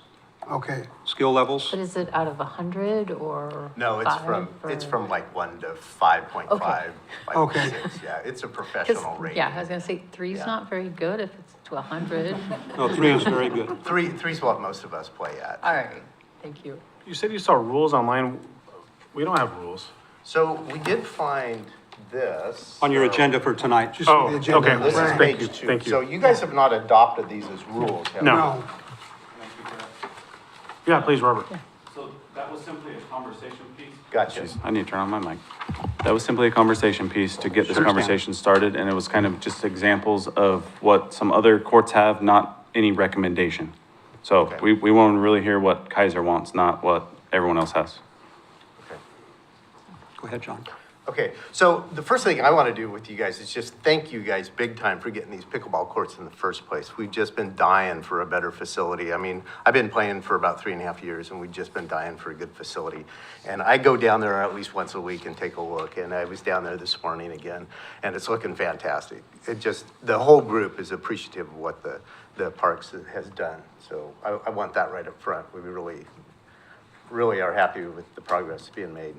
Speaker 9: Okay,
Speaker 10: skill levels.
Speaker 3: But is it out of 100 or
Speaker 8: No, it's from like 1 to 5.5,
Speaker 3: Okay.
Speaker 8: 5
Speaker 9: Okay.
Speaker 8: to 6, yeah, it's a
Speaker 3: 'Cause,
Speaker 8: professional rating.
Speaker 3: yeah, I was gonna say three's
Speaker 8: Yeah.
Speaker 3: not very good if it's to 100.
Speaker 10: No, 3 is very good.
Speaker 8: Three's what most of us play at.
Speaker 3: All right, thank you.
Speaker 2: You said you saw rules online. We don't have rules.
Speaker 8: So we did find this.
Speaker 10: On your
Speaker 8: so-
Speaker 10: agenda for tonight.
Speaker 9: just
Speaker 2: Oh,
Speaker 9: the agenda.
Speaker 2: okay.
Speaker 8: This is
Speaker 9: Right.
Speaker 2: Thank you,
Speaker 8: page 2.
Speaker 2: thank you.
Speaker 8: So you guys have not adopted these as rules, have you?
Speaker 2: No.
Speaker 9: No,
Speaker 2: Yeah, please, Robert.
Speaker 6: So that was simply a conversation piece?
Speaker 8: Gotcha.
Speaker 6: I need to turn on my mic. That was simply a conversation piece to get this
Speaker 10: Understand.
Speaker 6: conversation started, and it was kind of just examples of what some other courts have, not any recommendation. So
Speaker 8: Okay.
Speaker 6: we want to really hear what Keizer wants, not what everyone else has.
Speaker 8: Okay.
Speaker 10: Go ahead, John.
Speaker 8: Okay, so the first thing I want to do with you guys is just thank you guys big time for getting these pickleball courts in the first place. We've just been dying for a better facility. I mean, I've been playing for about 3.5 years and we've just been dying for a good facility. And I go down there at least once a week and take a look. And I was down there this morning again and it's looking fantastic. It just, the whole group is appreciative of what the Parks has done. So I want that right up front. We really are happy with the progress being made.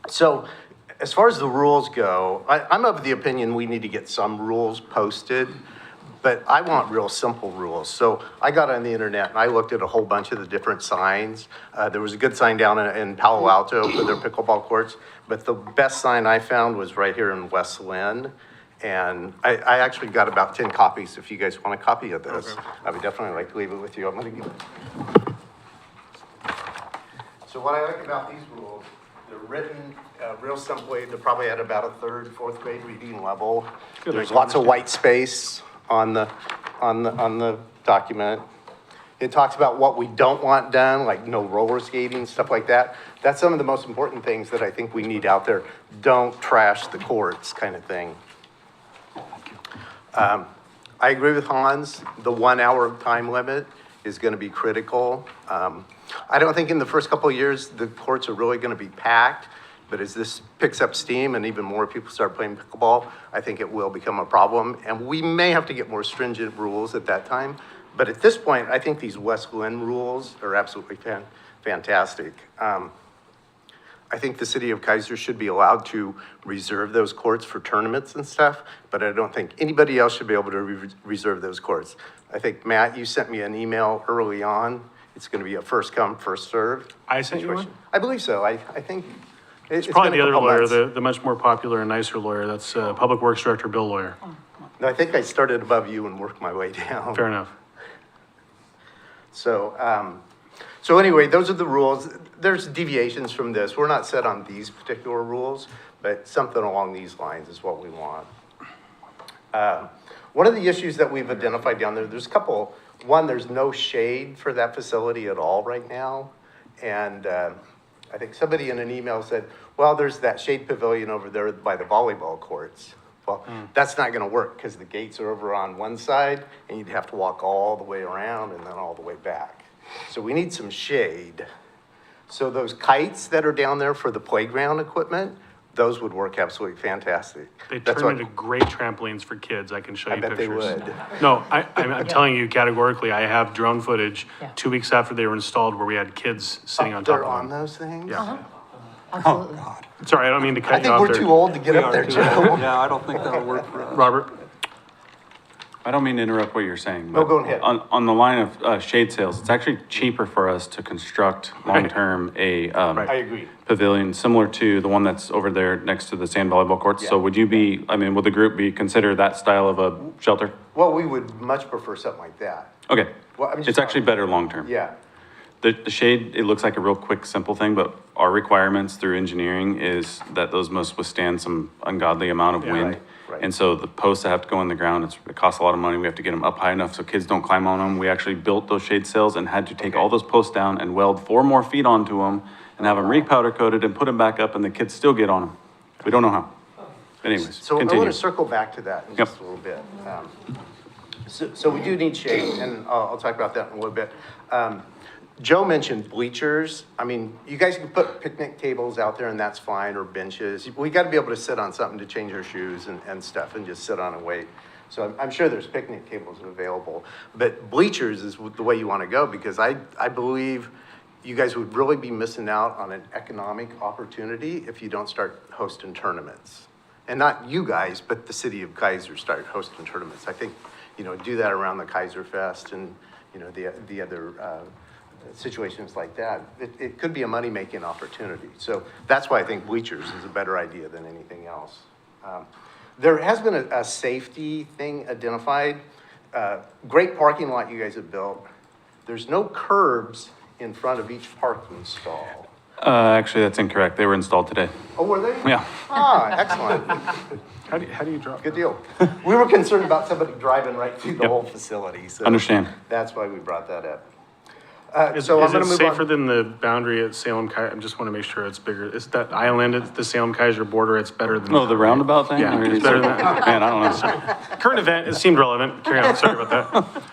Speaker 8: So as far as the rules go, I'm of the opinion we need to get some rules posted, but I want real simple rules. So I got on the internet and I looked at a whole bunch of the different signs. There was a good sign down in Palo Alto for their pickleball courts, but the best sign I found was right here in West Lynn. And I actually got about 10 copies. If you guys want a copy of this, I would definitely like to leave it with you. I'm gonna give it. So what I like about these rules, they're written real simply. They're probably at about a 3rd, 4th grade reading level.
Speaker 2: Good,
Speaker 8: There's
Speaker 2: I
Speaker 8: lots of
Speaker 2: understand.
Speaker 8: white space on the document. It talks about what we don't want done, like no roller skating, stuff like that. That's some of the most important things that I think we need out there. Don't trash the courts, kind of thing. I agree with Hans. The 1 hour time limit is going to be critical. I don't think in the first couple of years, the courts are really going to be packed, but as this picks up steam and even more people start playing pickleball, I think it will become a problem. And we may have to get more stringent rules at that time. But at this point, I think these West Glen rules are absolutely fantastic. I think the city of Keizer should be allowed to reserve those courts for tournaments and stuff, but I don't think anybody else should be able to reserve those courts. I think, Matt, you sent me an email early on, it's going to be a first come, first served
Speaker 2: I sent you one?
Speaker 8: situation. I believe so. I think it's
Speaker 2: Probably
Speaker 8: been
Speaker 2: the
Speaker 8: a
Speaker 2: other
Speaker 8: couple
Speaker 2: lawyer,
Speaker 8: months.
Speaker 2: the much more popular and nicer lawyer. That's Public Works Director Bill Lawyer.
Speaker 8: No, I think I started above you and worked my way down.
Speaker 2: Fair enough.
Speaker 8: So, so anyway, those are the rules. There's deviations from this. We're not set on these particular rules, but something along these lines is what we want. One of the issues that we've identified down there, there's a couple. One, there's no shade for that facility at all right now. And I think somebody in an email said, well, there's that shade pavilion over there by the volleyball courts. Well, that's not gonna work because the gates are over on one side and you'd have to walk all the way around and then all the way back. So we need some shade. So those kites that are down there for the playground equipment, those would work absolutely fantastic.
Speaker 2: They
Speaker 8: That's
Speaker 2: turn
Speaker 8: what-
Speaker 2: into great trampolines for kids. I can show
Speaker 8: I
Speaker 2: you
Speaker 8: bet they
Speaker 2: pictures.
Speaker 8: would.
Speaker 2: No, I'm telling you categorically, I have drone footage
Speaker 3: Yeah.
Speaker 2: 2 weeks after they were installed where we had kids sitting on top
Speaker 8: They're on
Speaker 2: of them.
Speaker 8: those things?
Speaker 2: Yeah.
Speaker 3: Absolutely.
Speaker 2: Sorry, I don't mean to
Speaker 8: I
Speaker 2: cut you
Speaker 8: think
Speaker 2: off
Speaker 8: we're
Speaker 2: there.
Speaker 8: too old to get up there, Joe.
Speaker 10: Yeah, I don't think that'll work for us.
Speaker 2: Robert?
Speaker 6: I don't mean to interrupt what you're saying.
Speaker 8: No,
Speaker 6: but
Speaker 8: go ahead.
Speaker 6: On the line of shade sales, it's actually cheaper for us to construct long-term a
Speaker 8: I agree.
Speaker 6: pavilion similar to the one that's over there next to the sand volleyball courts. So
Speaker 8: Yeah.
Speaker 6: would you be, I mean, would the group be consider that style of a shelter?
Speaker 8: Well, we would much prefer something like that.
Speaker 6: Okay.
Speaker 8: Well, I'm just
Speaker 6: It's actually
Speaker 8: talking-
Speaker 6: better long-term.
Speaker 8: Yeah.
Speaker 6: The shade, it looks like a real quick, simple thing, but our requirements through engineering is that those must withstand some ungodly amount of
Speaker 2: Yeah.
Speaker 6: wind.
Speaker 8: Right, right.
Speaker 6: And so the posts that have to go in the ground, it costs a lot of money. We have to get them up high enough so kids don't climb on them. We actually built those shade sails and had to take all those posts down and weld 4 more feet onto them and have them re-powder coated and put them back up and the kids still get on them. We don't know how. Anyways,
Speaker 8: So I want
Speaker 6: continue.
Speaker 8: to circle back to that in
Speaker 6: Yep.
Speaker 8: just a little bit. So we do need shade, and I'll talk about that in a little bit. Joe mentioned bleachers. I mean, you guys can put picnic tables out there and that's fine, or benches. We got to be able to sit on something to change our shoes and stuff and just sit on and wait. So I'm sure there's picnic tables available, but bleachers is the way you want to go because I believe you guys would really be missing out on an economic opportunity if you don't start hosting tournaments. And not you guys, but the city of Keizer start hosting tournaments. I think, do that around the Keizer Fest and, the other situations like that. It could be a money-making opportunity. So that's why I think bleachers is a better idea than anything else. There has been a safety thing identified. Great parking lot you guys have built. There's no curbs in front of each parking stall.
Speaker 6: Actually, that's incorrect. They were installed today.
Speaker 8: Oh, were they?
Speaker 6: Yeah.
Speaker 8: Ah, excellent.
Speaker 2: How do you drop?
Speaker 8: Good deal. We were concerned about somebody driving right through the
Speaker 6: Yep.
Speaker 8: whole facility, so.
Speaker 6: Understand.
Speaker 8: That's why we brought that up.
Speaker 2: Is
Speaker 8: So I'm
Speaker 2: it
Speaker 8: gonna move
Speaker 2: safer
Speaker 8: on.
Speaker 2: than the boundary at Salem Keizer? I just want to make sure it's bigger. Is that island at the Salem Keizer border, it's better than?
Speaker 6: Oh, the roundabout thing?
Speaker 2: Yeah,
Speaker 6: Or
Speaker 2: it's
Speaker 6: is
Speaker 2: better
Speaker 6: it-
Speaker 2: than that.
Speaker 6: Man, I don't know.
Speaker 2: Current event, it seemed relevant. Carry on, sorry about that.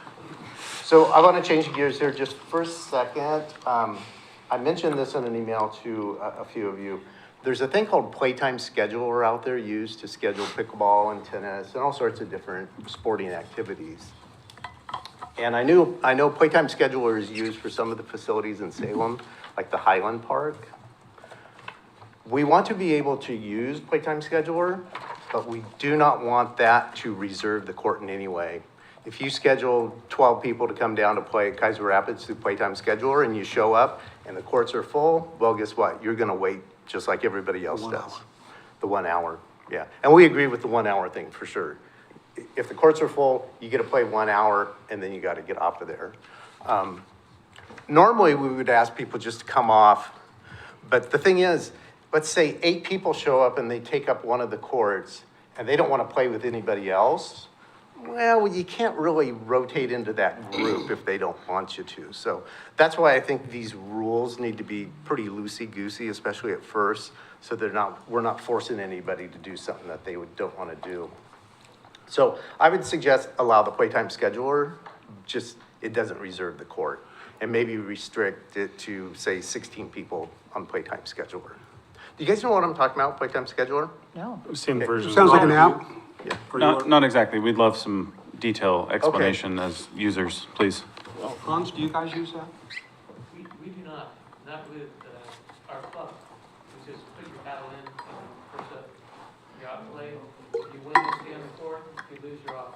Speaker 8: So I want to change gears here just for a second. I mentioned this in an email to a few of you. There's a thing called Playtime Scheduler out there used to schedule pickleball and tennis and all sorts of different sporting activities. And I know Playtime Scheduler is used for some of the facilities in Salem, like the Highland Park. We want to be able to use Playtime Scheduler, but we do not want that to reserve the court in any way. If you schedule 12 people to come down to play at Keizer Rapids through Playtime Scheduler and you show up and the courts are full, well, guess what? You're gonna wait just like everybody else does. The 1 hour, yeah. And we agree with the 1 hour thing for sure. If the courts are full, you get to play 1 hour and then you gotta get off of there. Normally, we would ask people just to come off, but the thing is, let's say 8 people show up and they take up one of the courts and they don't wanna play with anybody else. Well, you can't really rotate into that group if they don't want you to. So that's why I think these rules need to be pretty loosey-goosey, especially at first, so we're not forcing anybody to do something that they don't want to do. So I would suggest allow the Playtime Scheduler, just, it doesn't reserve the court. And maybe restrict it to, say, 16 people on Playtime Scheduler. Do you guys know what I'm talking about, Playtime Scheduler?
Speaker 3: No.
Speaker 2: I've seen versions.
Speaker 9: Sounds like an app.
Speaker 8: Yeah.
Speaker 6: Not exactly. We'd love some detail explanation as users, please.
Speaker 10: Hans, do you guys use that?
Speaker 7: We do not with our club. We just put your paddle in, push up, you're out play. You win, you stay on the court, you lose, you're off.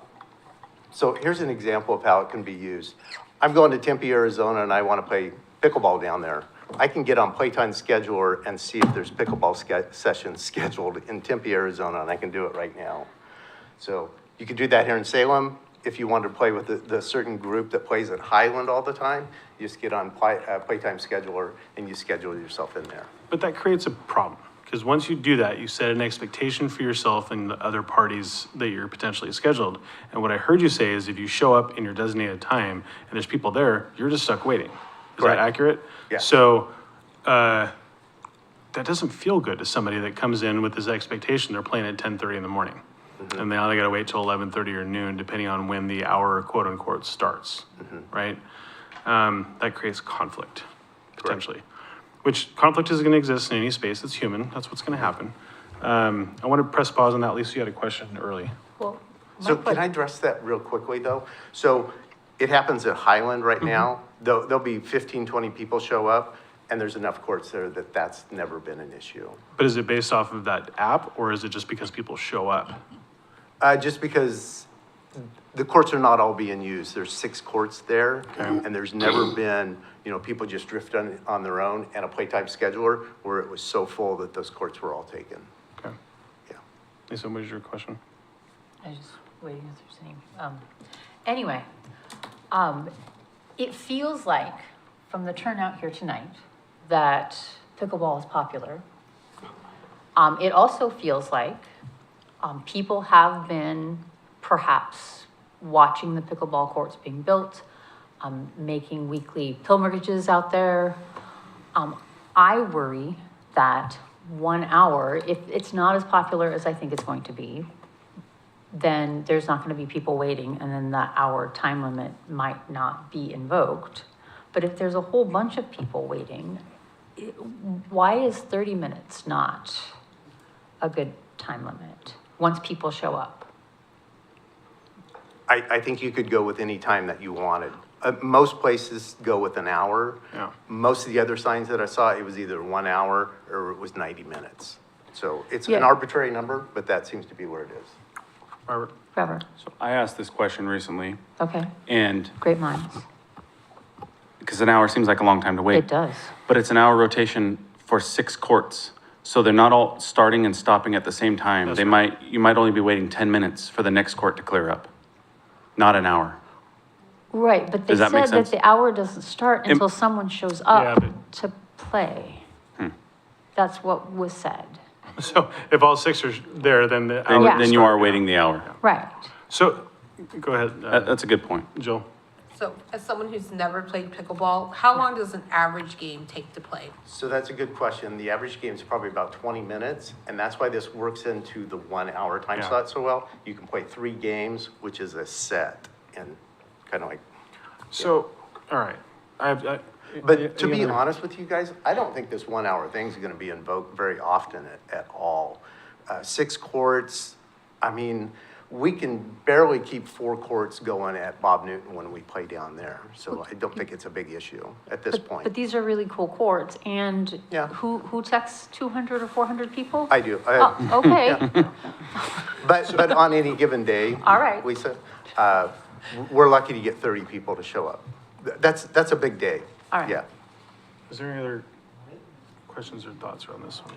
Speaker 8: So here's an example of how it can be used. I'm going to Tempe, Arizona, and I want to play pickleball down there. I can get on Playtime Scheduler and see if there's pickleball sessions scheduled in Tempe, Arizona, and I can do it right now. So you could do that here in Salem. If you want to play with the certain group that plays at Highland all the time, you just get on Playtime Scheduler and you schedule yourself in there.
Speaker 2: But that creates a problem, because once you do that, you set an expectation for yourself and the other parties that you're potentially scheduled. And what I heard you say is if you show up in your designated time and there's people there, you're just stuck waiting. Is that
Speaker 8: Correct.
Speaker 2: accurate?
Speaker 8: Yeah.
Speaker 2: So, that doesn't feel good to somebody that comes in with this expectation, they're playing at 10:30 in the morning. And they only gotta wait till 11:30 or noon, depending on when the hour quote unquote starts, right? That creates conflict, potentially. Which conflict is gonna exist in any space, it's human, that's what's gonna happen. I wanna press pause on that, Lisa, you had a question early.
Speaker 3: Well,
Speaker 8: So can I address that real quickly, though? So it happens at Highland right now. There'll be 15, 20 people show up, and there's enough courts there that that's never been an issue.
Speaker 2: But is it based off of that app, or is it just because people show up?
Speaker 8: Just because the courts are not all being used. There's 6 courts there, and there's never been, people just drift on their own, and a Playtime Scheduler where it was so full that those courts were all taken.
Speaker 2: Okay.
Speaker 8: Yeah.
Speaker 2: Lisa, what is your question?
Speaker 3: I was just waiting if there's any, anyway, it feels like from the turnout here tonight that pickleball is popular. It also feels like, people have been perhaps watching the pickleball courts being built, making weekly pilgrimages out there. I worry that 1 hour, if it's not as popular as I think it's going to be, then there's not gonna be people waiting, and then that hour time limit might not be invoked. But if there's a whole bunch of people waiting, why is 30 minutes not a good time limit, once people show up?
Speaker 8: I think you could go with any time that you wanted. Most places go with an hour.
Speaker 2: Yeah.
Speaker 8: Most of the other signs that I saw, it was either 1 hour or it was 90 minutes. So it's an
Speaker 3: Yeah.
Speaker 8: arbitrary number, but that seems to be where it is.
Speaker 2: Robert?
Speaker 3: Trevor,
Speaker 6: So I asked this question recently,
Speaker 3: okay,
Speaker 6: and
Speaker 3: great minds.
Speaker 6: because an hour seems like a long time to wait.
Speaker 3: It does.
Speaker 6: But it's an hour rotation for 6 courts. So they're not all starting and stopping at the same time.
Speaker 2: That's
Speaker 6: They
Speaker 2: right.
Speaker 6: you might only be waiting 10 minutes for the next court to clear up, not an hour.
Speaker 3: Right, but they
Speaker 6: Does that make
Speaker 3: said that
Speaker 6: sense?
Speaker 3: the hour doesn't start until someone shows up
Speaker 2: Yeah,
Speaker 3: to play. That's what was said.
Speaker 2: So if all 6 are there, then the
Speaker 6: Then,
Speaker 2: hour.
Speaker 3: Yeah.
Speaker 6: then you are waiting the hour.
Speaker 3: Right.
Speaker 2: So, go ahead,
Speaker 6: That's a good point.
Speaker 2: Jill.
Speaker 1: So as someone who's never played pickleball, how long does an average game take to play?
Speaker 8: So that's a good question. The average game is probably about 20 minutes, and that's why this works into the 1 hour time
Speaker 2: Yeah.
Speaker 8: slot so well. You can play 3 games, which is a set, and kind of like,
Speaker 2: So, all right.
Speaker 8: but to be
Speaker 2: any other-
Speaker 8: honest with you guys, I don't think this 1 hour thing is going to be invoked very often at all. 6 courts, I mean, we can barely keep 4 courts going at Bob Newton when we play down there. So I don't think it's a big issue at this point.
Speaker 3: But these are really cool courts, and
Speaker 8: Yeah.
Speaker 3: who texts 200 or 400 people?
Speaker 8: I do.
Speaker 3: Oh, okay,
Speaker 8: But on any given day.
Speaker 3: All right.
Speaker 8: Lisa, we're lucky to get 30 people to show up. That's a big day.
Speaker 3: All right.
Speaker 8: Yeah.
Speaker 2: Is there any other questions or thoughts around this one?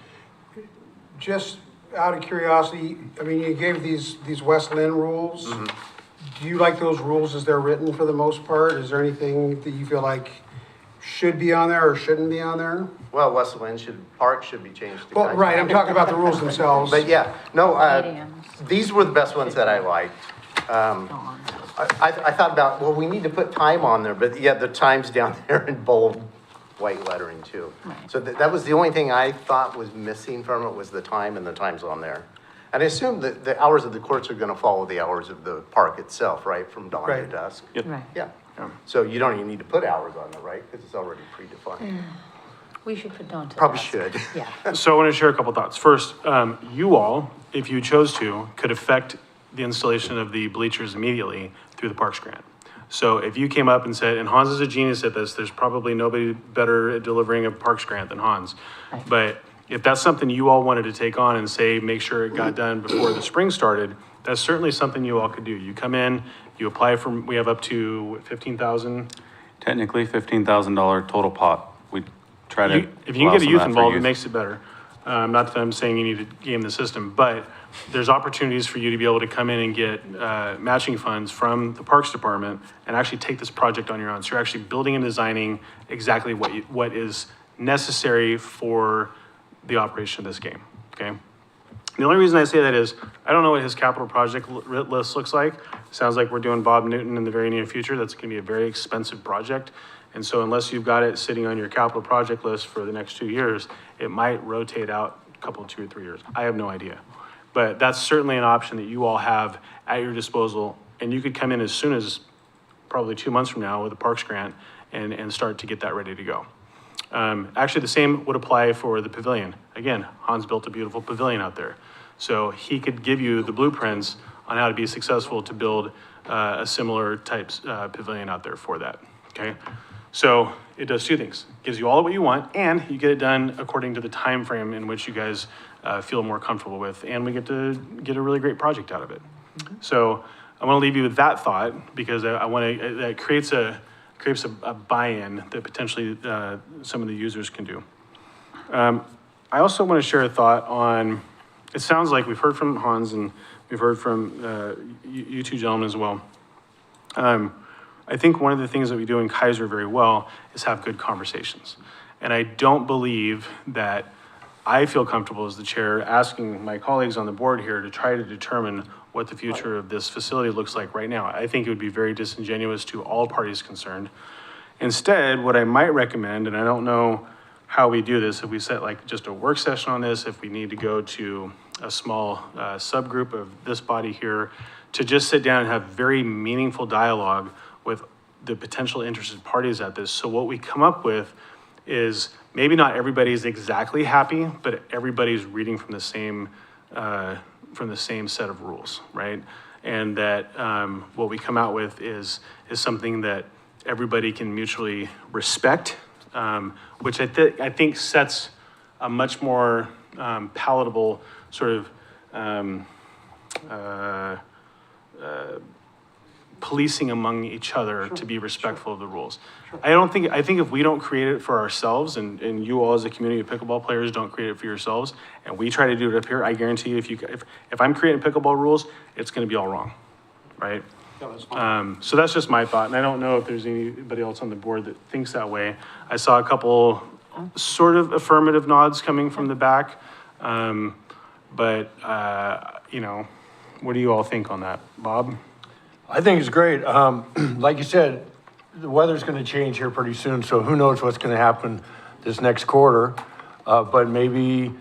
Speaker 9: Just out of curiosity, I mean, you gave these West Lynn rules. Do you like those rules as they're written for the most part? Is there anything that you feel like should be on there or shouldn't be on there?
Speaker 8: Well, West Lynn Park should be changed to.
Speaker 9: Well,
Speaker 8: Keizer.
Speaker 9: right, I'm talking about the rules themselves.
Speaker 8: But yeah, no,
Speaker 3: 8 a.m.
Speaker 8: these were the best ones that I liked.
Speaker 3: Dawn.
Speaker 8: I thought about, well, we need to put time on there, but yeah, the time's down there in bold white lettering too.
Speaker 3: Right.
Speaker 8: So that was the only thing I thought was missing from it was the time, and the time's on there. And I assume that the hours of the courts are gonna follow the hours of the park itself, right, from dawn to
Speaker 9: Right.
Speaker 8: dusk?
Speaker 3: Right.
Speaker 8: Yeah, so you don't even need to put hours on there, right, because it's already predefined.
Speaker 3: We should put Dawn to
Speaker 8: Probably
Speaker 3: task.
Speaker 8: should.
Speaker 3: Yeah.
Speaker 2: So I want to share a couple thoughts. First, you all, if you chose to, could affect the installation of the bleachers immediately through the Parks Grant. So if you came up and said, and Hans is a genius at this, there's probably nobody better at delivering a Parks Grant than Hans.
Speaker 3: Right.
Speaker 2: But If that's something you all wanted to take on and say, make sure it got done before the spring started, that's certainly something you all could do. You come in, you apply for, we have up to 15,000.
Speaker 6: Technically, $15,000 total pot. We try to.
Speaker 2: If you
Speaker 6: allow
Speaker 2: can get a
Speaker 6: some of
Speaker 2: youth
Speaker 6: that for
Speaker 2: involved, it
Speaker 6: youth.
Speaker 2: makes it better. Not that I'm saying you need to game the system, but there's opportunities for you to be able to come in and get matching funds from the Parks Department and actually take this project on your own. So you're actually building and designing exactly what is necessary for the operation of this game, okay? The only reason I say that is, I don't know what his capital project list looks like. Sounds like we're doing Bob Newton in the very near future. That's gonna be a very expensive project. And so unless you've got it sitting on your capital project list for the next 2 years, it might rotate out a couple, 2 or 3 years. I have no idea. But that's certainly an option that you all have at your disposal. And you could come in as soon as probably 2 months from now with a Parks grant and start to get that ready to go. Actually, the same would apply for the pavilion. Again, Hans built a beautiful pavilion out there. So he could give you the blueprints on how to be successful to build a similar type pavilion out there for that, okay? So it does two things. Gives you all what you want, and you get it done according to the time frame in which you guys feel more comfortable with, and we get to get a really great project out of it. So I want to leave you with that thought, because I want to, that creates a buy-in that potentially some of the users can do. I also want to share a thought on, it sounds like we've heard from Hans and we've heard from you two gentlemen as well. I think one of the things that we do in Keizer very well is have good conversations. And I don't believe that I feel comfortable as the chair asking my colleagues on the board here to try to determine what the future of this facility looks like right now. I think it would be very disingenuous to all parties concerned. Instead, what I might recommend, and I don't know how we do this, if we set like just a work session on this, if we need to go to a small subgroup of this body here, to just sit down and have very meaningful dialogue with the potential interested parties at this. So what we come up with is maybe not everybody's exactly happy, but everybody's reading from the same set of rules, right? And that what we come out with is something that everybody can mutually respect, which I think sets a much more palatable sort of policing among each other to be respectful of the rules. I think if we don't create it for ourselves, and you all as a community of pickleball players don't create it for yourselves, and we try to do it up here, I guarantee you, if I'm creating pickleball rules, it's gonna be all wrong, right? So that's just my thought, and I don't know if there's anybody else on the board that thinks that way. I saw a couple sort of affirmative nods coming from the back, but you know, what do you all think on that? Bob?
Speaker 4: I think it's great. Like you said, the weather's gonna change here pretty soon, so who knows what's gonna happen this next quarter. But maybe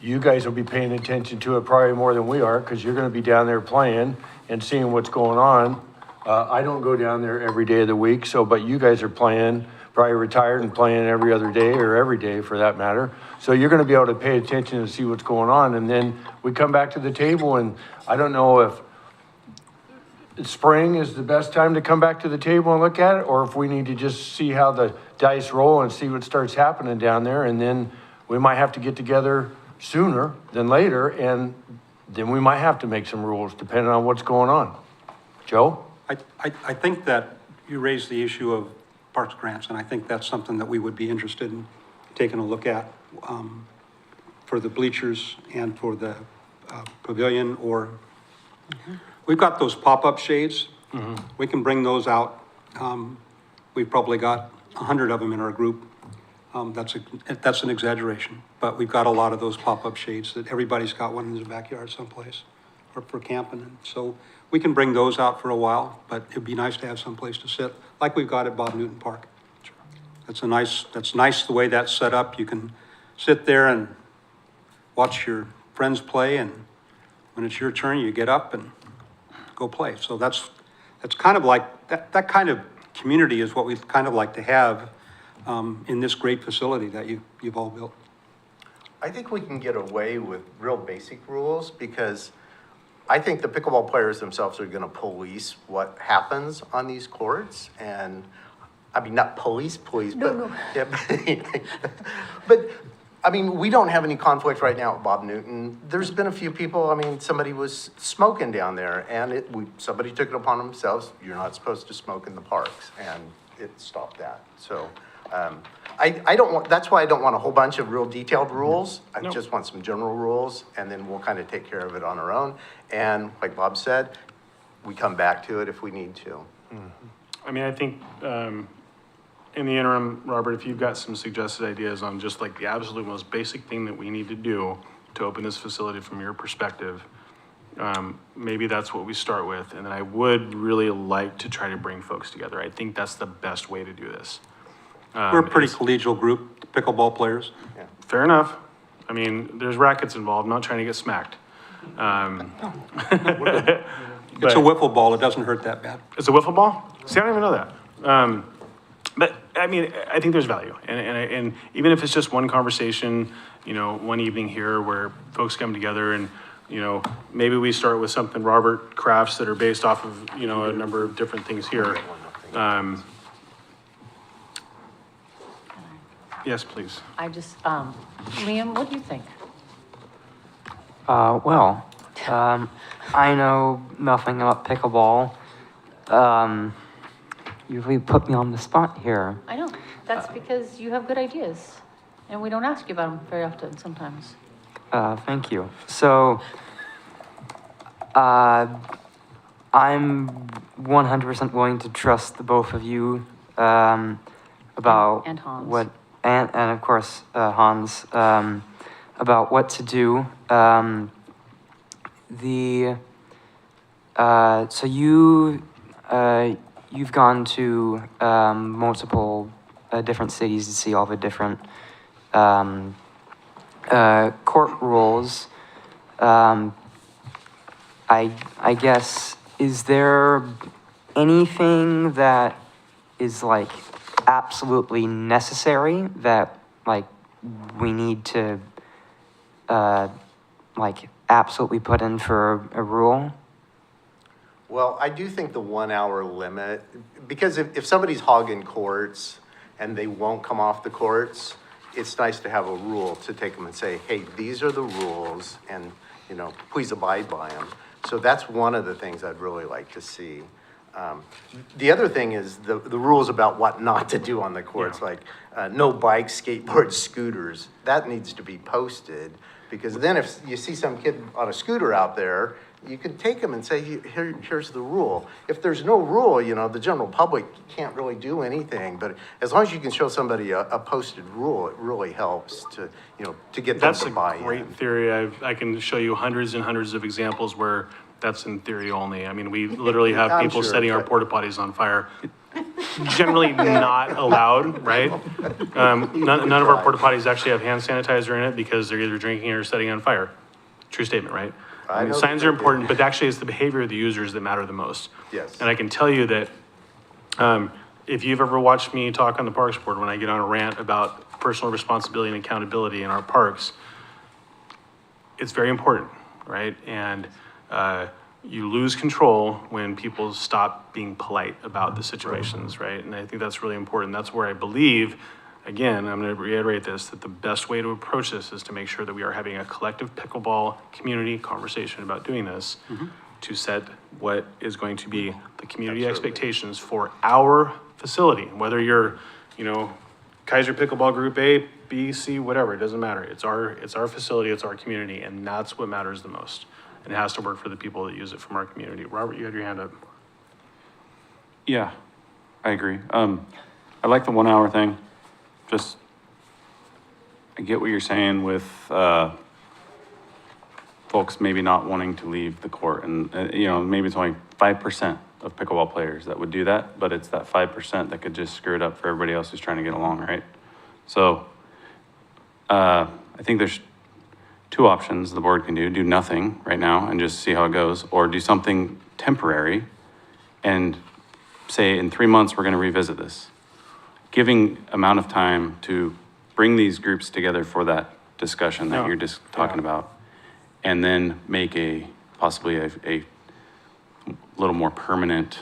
Speaker 4: you guys will be paying attention to it probably more than we are, because you're gonna be down there playing and seeing what's going on. I don't go down there every day of the week, but you guys are playing, probably retired and playing every other day or every day for that matter. So you're gonna be able to pay attention and see what's going on. And then we come back to the table, and I don't know if spring is the best time to come back to the table and look at it, or if we need to just see how the dice roll and see what starts happening down there. And then we might have to get together sooner than later, and then we might have to make some rules depending on what's going on. Joe?
Speaker 10: I think that you raised the issue of parks grants, and I think that's something that we would be interested in taking a look at for the bleachers and for the pavilion, or we've got those pop-up shades. We can bring those out. We've probably got 100 of them in our group. That's an exaggeration, but we've got a lot of those pop-up shades that everybody's got one in their backyard someplace or for camping. And so we can bring those out for a while, but it'd be nice to have someplace to sit, like we've got at Bob Newton Park. That's nice the way that's set up. You can sit there and watch your friends play, and when it's your turn, you get up and go play. So that's kind of like, that kind of community is what we'd kind of like to have in this great facility that you've all built.
Speaker 8: I think we can get away with real basic rules, because I think the pickleball players themselves are gonna police what happens on these courts. And, I mean, not police, but. No. Yeah, but I mean, we don't have any conflict right now with Bob Newton. There's been a few people, I mean, somebody was smoking down there and somebody took it upon themselves, you're not supposed to smoke in the parks, and it stopped that. So, I don't want, that's why I don't want a whole bunch of real detailed rules. I just want some general rules, and then we'll kind of take care of it on our own. And like Bob said, we come back to it if we need to.
Speaker 2: I mean, I think, in the interim, Robert, if you've got some suggested ideas on just like the absolute most basic thing that we need to do to open this facility from your perspective, maybe that's what we start with. And then I would really like to try to bring folks together. I think that's the best way to do this.
Speaker 10: We're a pretty collegial group, pickleball players.
Speaker 2: Fair enough. I mean, there's rackets involved, I'm not trying to get smacked.
Speaker 10: It's a wiffle ball, it doesn't hurt that bad.
Speaker 2: It's a wiffle ball? See, I don't even know that. But I mean, I think there's value, and even if it's just one conversation, you know, one evening here where folks come together and, you know, maybe we start with something Robert crafts that are based off of, you know, a number of different things here. Yes, please.
Speaker 3: I just, Liam, what do you think?
Speaker 11: Well, I know nothing about pickleball. You really put me on the spot here.
Speaker 3: I know, that's because you have good ideas, and we don't ask you about them very often sometimes.
Speaker 11: Thank you. So, I'm 100% willing to trust the both of you, about
Speaker 3: And Hans.
Speaker 11: what, and of course, Hans, about what to do. So you've gone to multiple different cities to see all the different court rules. I guess, is there anything that is like absolutely necessary that like we need to like absolutely put in for a rule?
Speaker 8: Well, I do think the 1 hour limit, because if somebody's hogging courts and they won't come off the courts, it's nice to have a rule to take them and say, hey, these are the rules, and, you know, please abide by them. So that's one of the things I'd really like to see. The other thing is the rules about what not to do on the courts, like no bikes, skateboards, scooters. That needs to be posted, because then if you see some kid on a scooter out there, you can take them and say, here's the rule. If there's no rule, you know, the general public can't really do anything. But as long as you can show somebody a posted rule, it really helps to, you know, to get them to buy in.
Speaker 2: That's a great theory. I can show you hundreds and hundreds of examples where that's in theory only. I mean, we literally have
Speaker 8: I'm
Speaker 2: people
Speaker 8: sure,
Speaker 2: setting our
Speaker 8: but-
Speaker 2: porta potties on fire. Generally not allowed, right? None of our porta potties actually have hand sanitizer in it because they're either drinking or setting on fire. True statement, right?
Speaker 8: I know
Speaker 2: Signs
Speaker 8: that
Speaker 2: are
Speaker 8: they do.
Speaker 2: important, but actually it's the behavior of the users that matter the most.
Speaker 8: Yes.
Speaker 2: And I can tell you that if you've ever watched me talk on the Parks Board, when I get on a rant about personal responsibility and accountability in our parks, it's very important, right? And you lose control when people stop being polite about the situations, right? And I think that's really important. That's where I believe, again, I'm going to reiterate this, that the best way to approach this is to make sure that we are having a collective pickleball community conversation about doing this to set what is going to be the community expectations for our facility, whether you're, you know, Keizer Pickleball Group A, B, C, whatever, it doesn't matter. It's our facility, it's our community, and that's what matters the most. And it has to work for the people that use it from our community. Robert, you had your hand up.
Speaker 6: Yeah, I agree. I like the 1 hour thing. Just, I get what you're saying with, folks maybe not wanting to leave the court, and, you know, maybe it's only 5% of pickleball players that would do that, but it's that 5% that could just screw it up for everybody else who's trying to get along, right? So, I think there's two options the board can do nothing right now and just see how it goes, or do something temporary and say in 3 months, we're gonna revisit this. Giving amount of time to bring these groups together for that discussion that you're just talking about, and then make possibly a little more permanent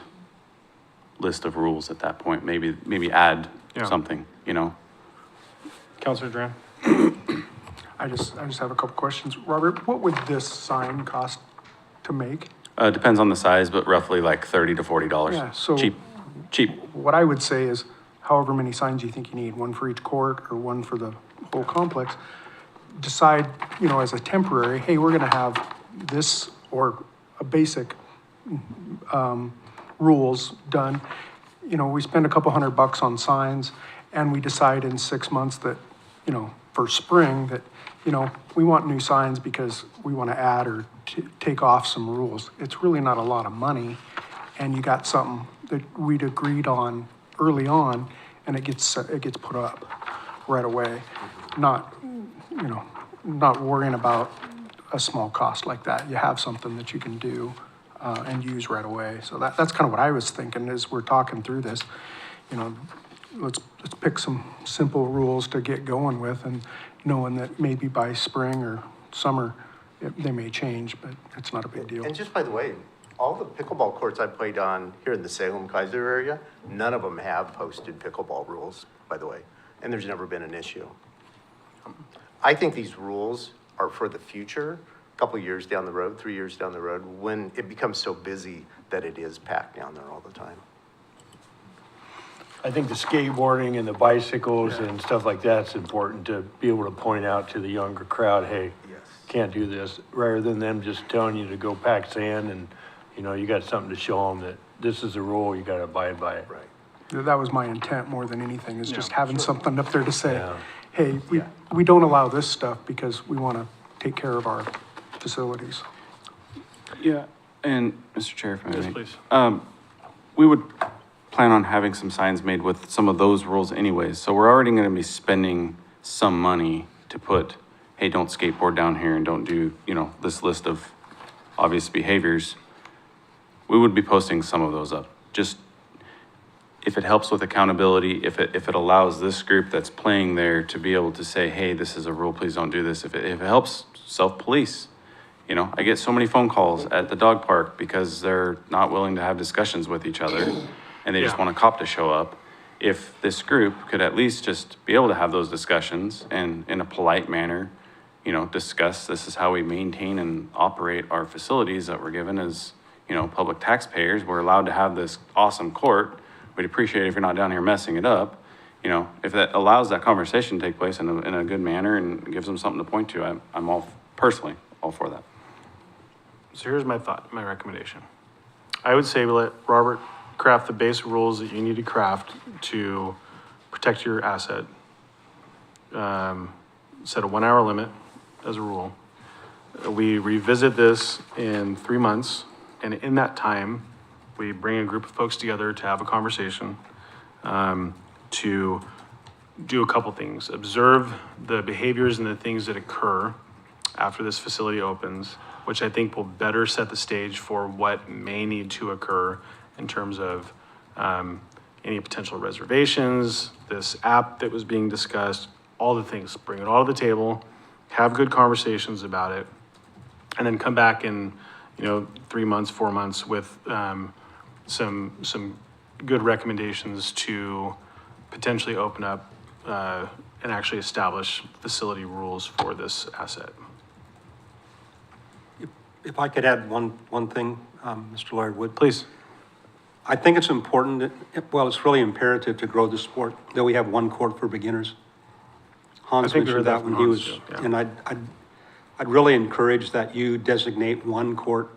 Speaker 6: list of rules at that point, maybe add
Speaker 2: Yeah.
Speaker 6: something, you know?
Speaker 2: Counselor Duran?
Speaker 12: I just have a couple questions. Robert, what would this sign cost to make?
Speaker 6: Depends on the size, but roughly like $30 to $40.
Speaker 12: Yeah, so-
Speaker 6: Cheap.
Speaker 12: What I would say is however many signs you think you need, one for each court or one for the whole complex, decide, as a temporary, hey, we're gonna have this or a basic, rules done. We spend a couple $100 on signs and we decide in 6 months that, for spring that, we want new signs because we want to add or take off some rules. It's really not a lot of money and you got something that we'd agreed on early on and it gets put up right away. Not worrying about a small cost like that. You have something that you can do and use right away. So that's kind of what I was thinking as we're talking through this. Let's pick some simple rules to get going with and knowing that maybe by spring or summer, they may change, but it's not a big deal.
Speaker 8: And just by the way, all the pickleball courts I played on here in the Salem Keizer area, none of them have posted pickleball rules, by the way, and there's never been an issue. I think these rules are for the future, a couple of years down the road, 3 years down the road, when it becomes so busy that it is packed down there all the time.
Speaker 4: I think the skateboarding and the bicycles and stuff like that's important to be able to point out to the younger crowd, hey,
Speaker 8: Yes.
Speaker 4: can't do this, rather than them just telling you to go pack sand and, you got something to show them that this is the rule, you gotta abide by it.
Speaker 8: Right.
Speaker 12: That was my intent more than anything, is just having something up there to say,
Speaker 4: Yeah.
Speaker 12: hey, we don't allow this stuff because we want to take care of our facilities.
Speaker 6: Yeah, and Mr. Chair, if I may.
Speaker 2: Yes, please.
Speaker 6: We would plan on having some signs made with some of those rules anyways, so we're already gonna be spending some money to put, hey, don't skateboard down here and don't do, this list of obvious behaviors. We would be posting some of those up, just if it helps with accountability, if it allows this group that's playing there to be able to say, hey, this is a rule, please don't do this, if it helps self-police. I get so many phone calls at the dog park because they're not willing to have discussions with each other and they just
Speaker 2: Yeah.
Speaker 6: want a cop to show up. If this group could at least just be able to have those discussions and in a polite manner, discuss this is how we maintain and operate our facilities that we're given as, public taxpayers. We're allowed to have this awesome court. We'd appreciate it if you're not down here messing it up. If that allows that conversation to take place in a good manner and gives them something to point to, I'm all, personally, all for that.
Speaker 2: So here's my recommendation. I would say we let Robert craft the basic rules that you need to craft to protect your asset. Set a 1 hour limit as a rule. We revisit this in 3 months, and in that time, we bring a group of folks together to have a conversation, to do a couple things. Observe the behaviors and the things that occur after this facility opens, which I think will better set the stage for what may need to occur in terms of any potential reservations, this app that was being discussed, all the things. Bring it all to the table, have good conversations about it, and then come back in 3 months, 4 months with some good recommendations to potentially open up and actually establish facility rules for this asset.
Speaker 10: If I could add one thing, Mr. Lloyd Wood.
Speaker 2: Please.
Speaker 10: I think it's important, it's really imperative to grow the sport, that we have one court for beginners. Hans
Speaker 2: I think we heard
Speaker 10: mentioned
Speaker 2: that
Speaker 10: that
Speaker 2: from
Speaker 10: when he
Speaker 2: Hans,
Speaker 10: was,
Speaker 2: too, yeah.
Speaker 10: and I'd really encourage that you designate one court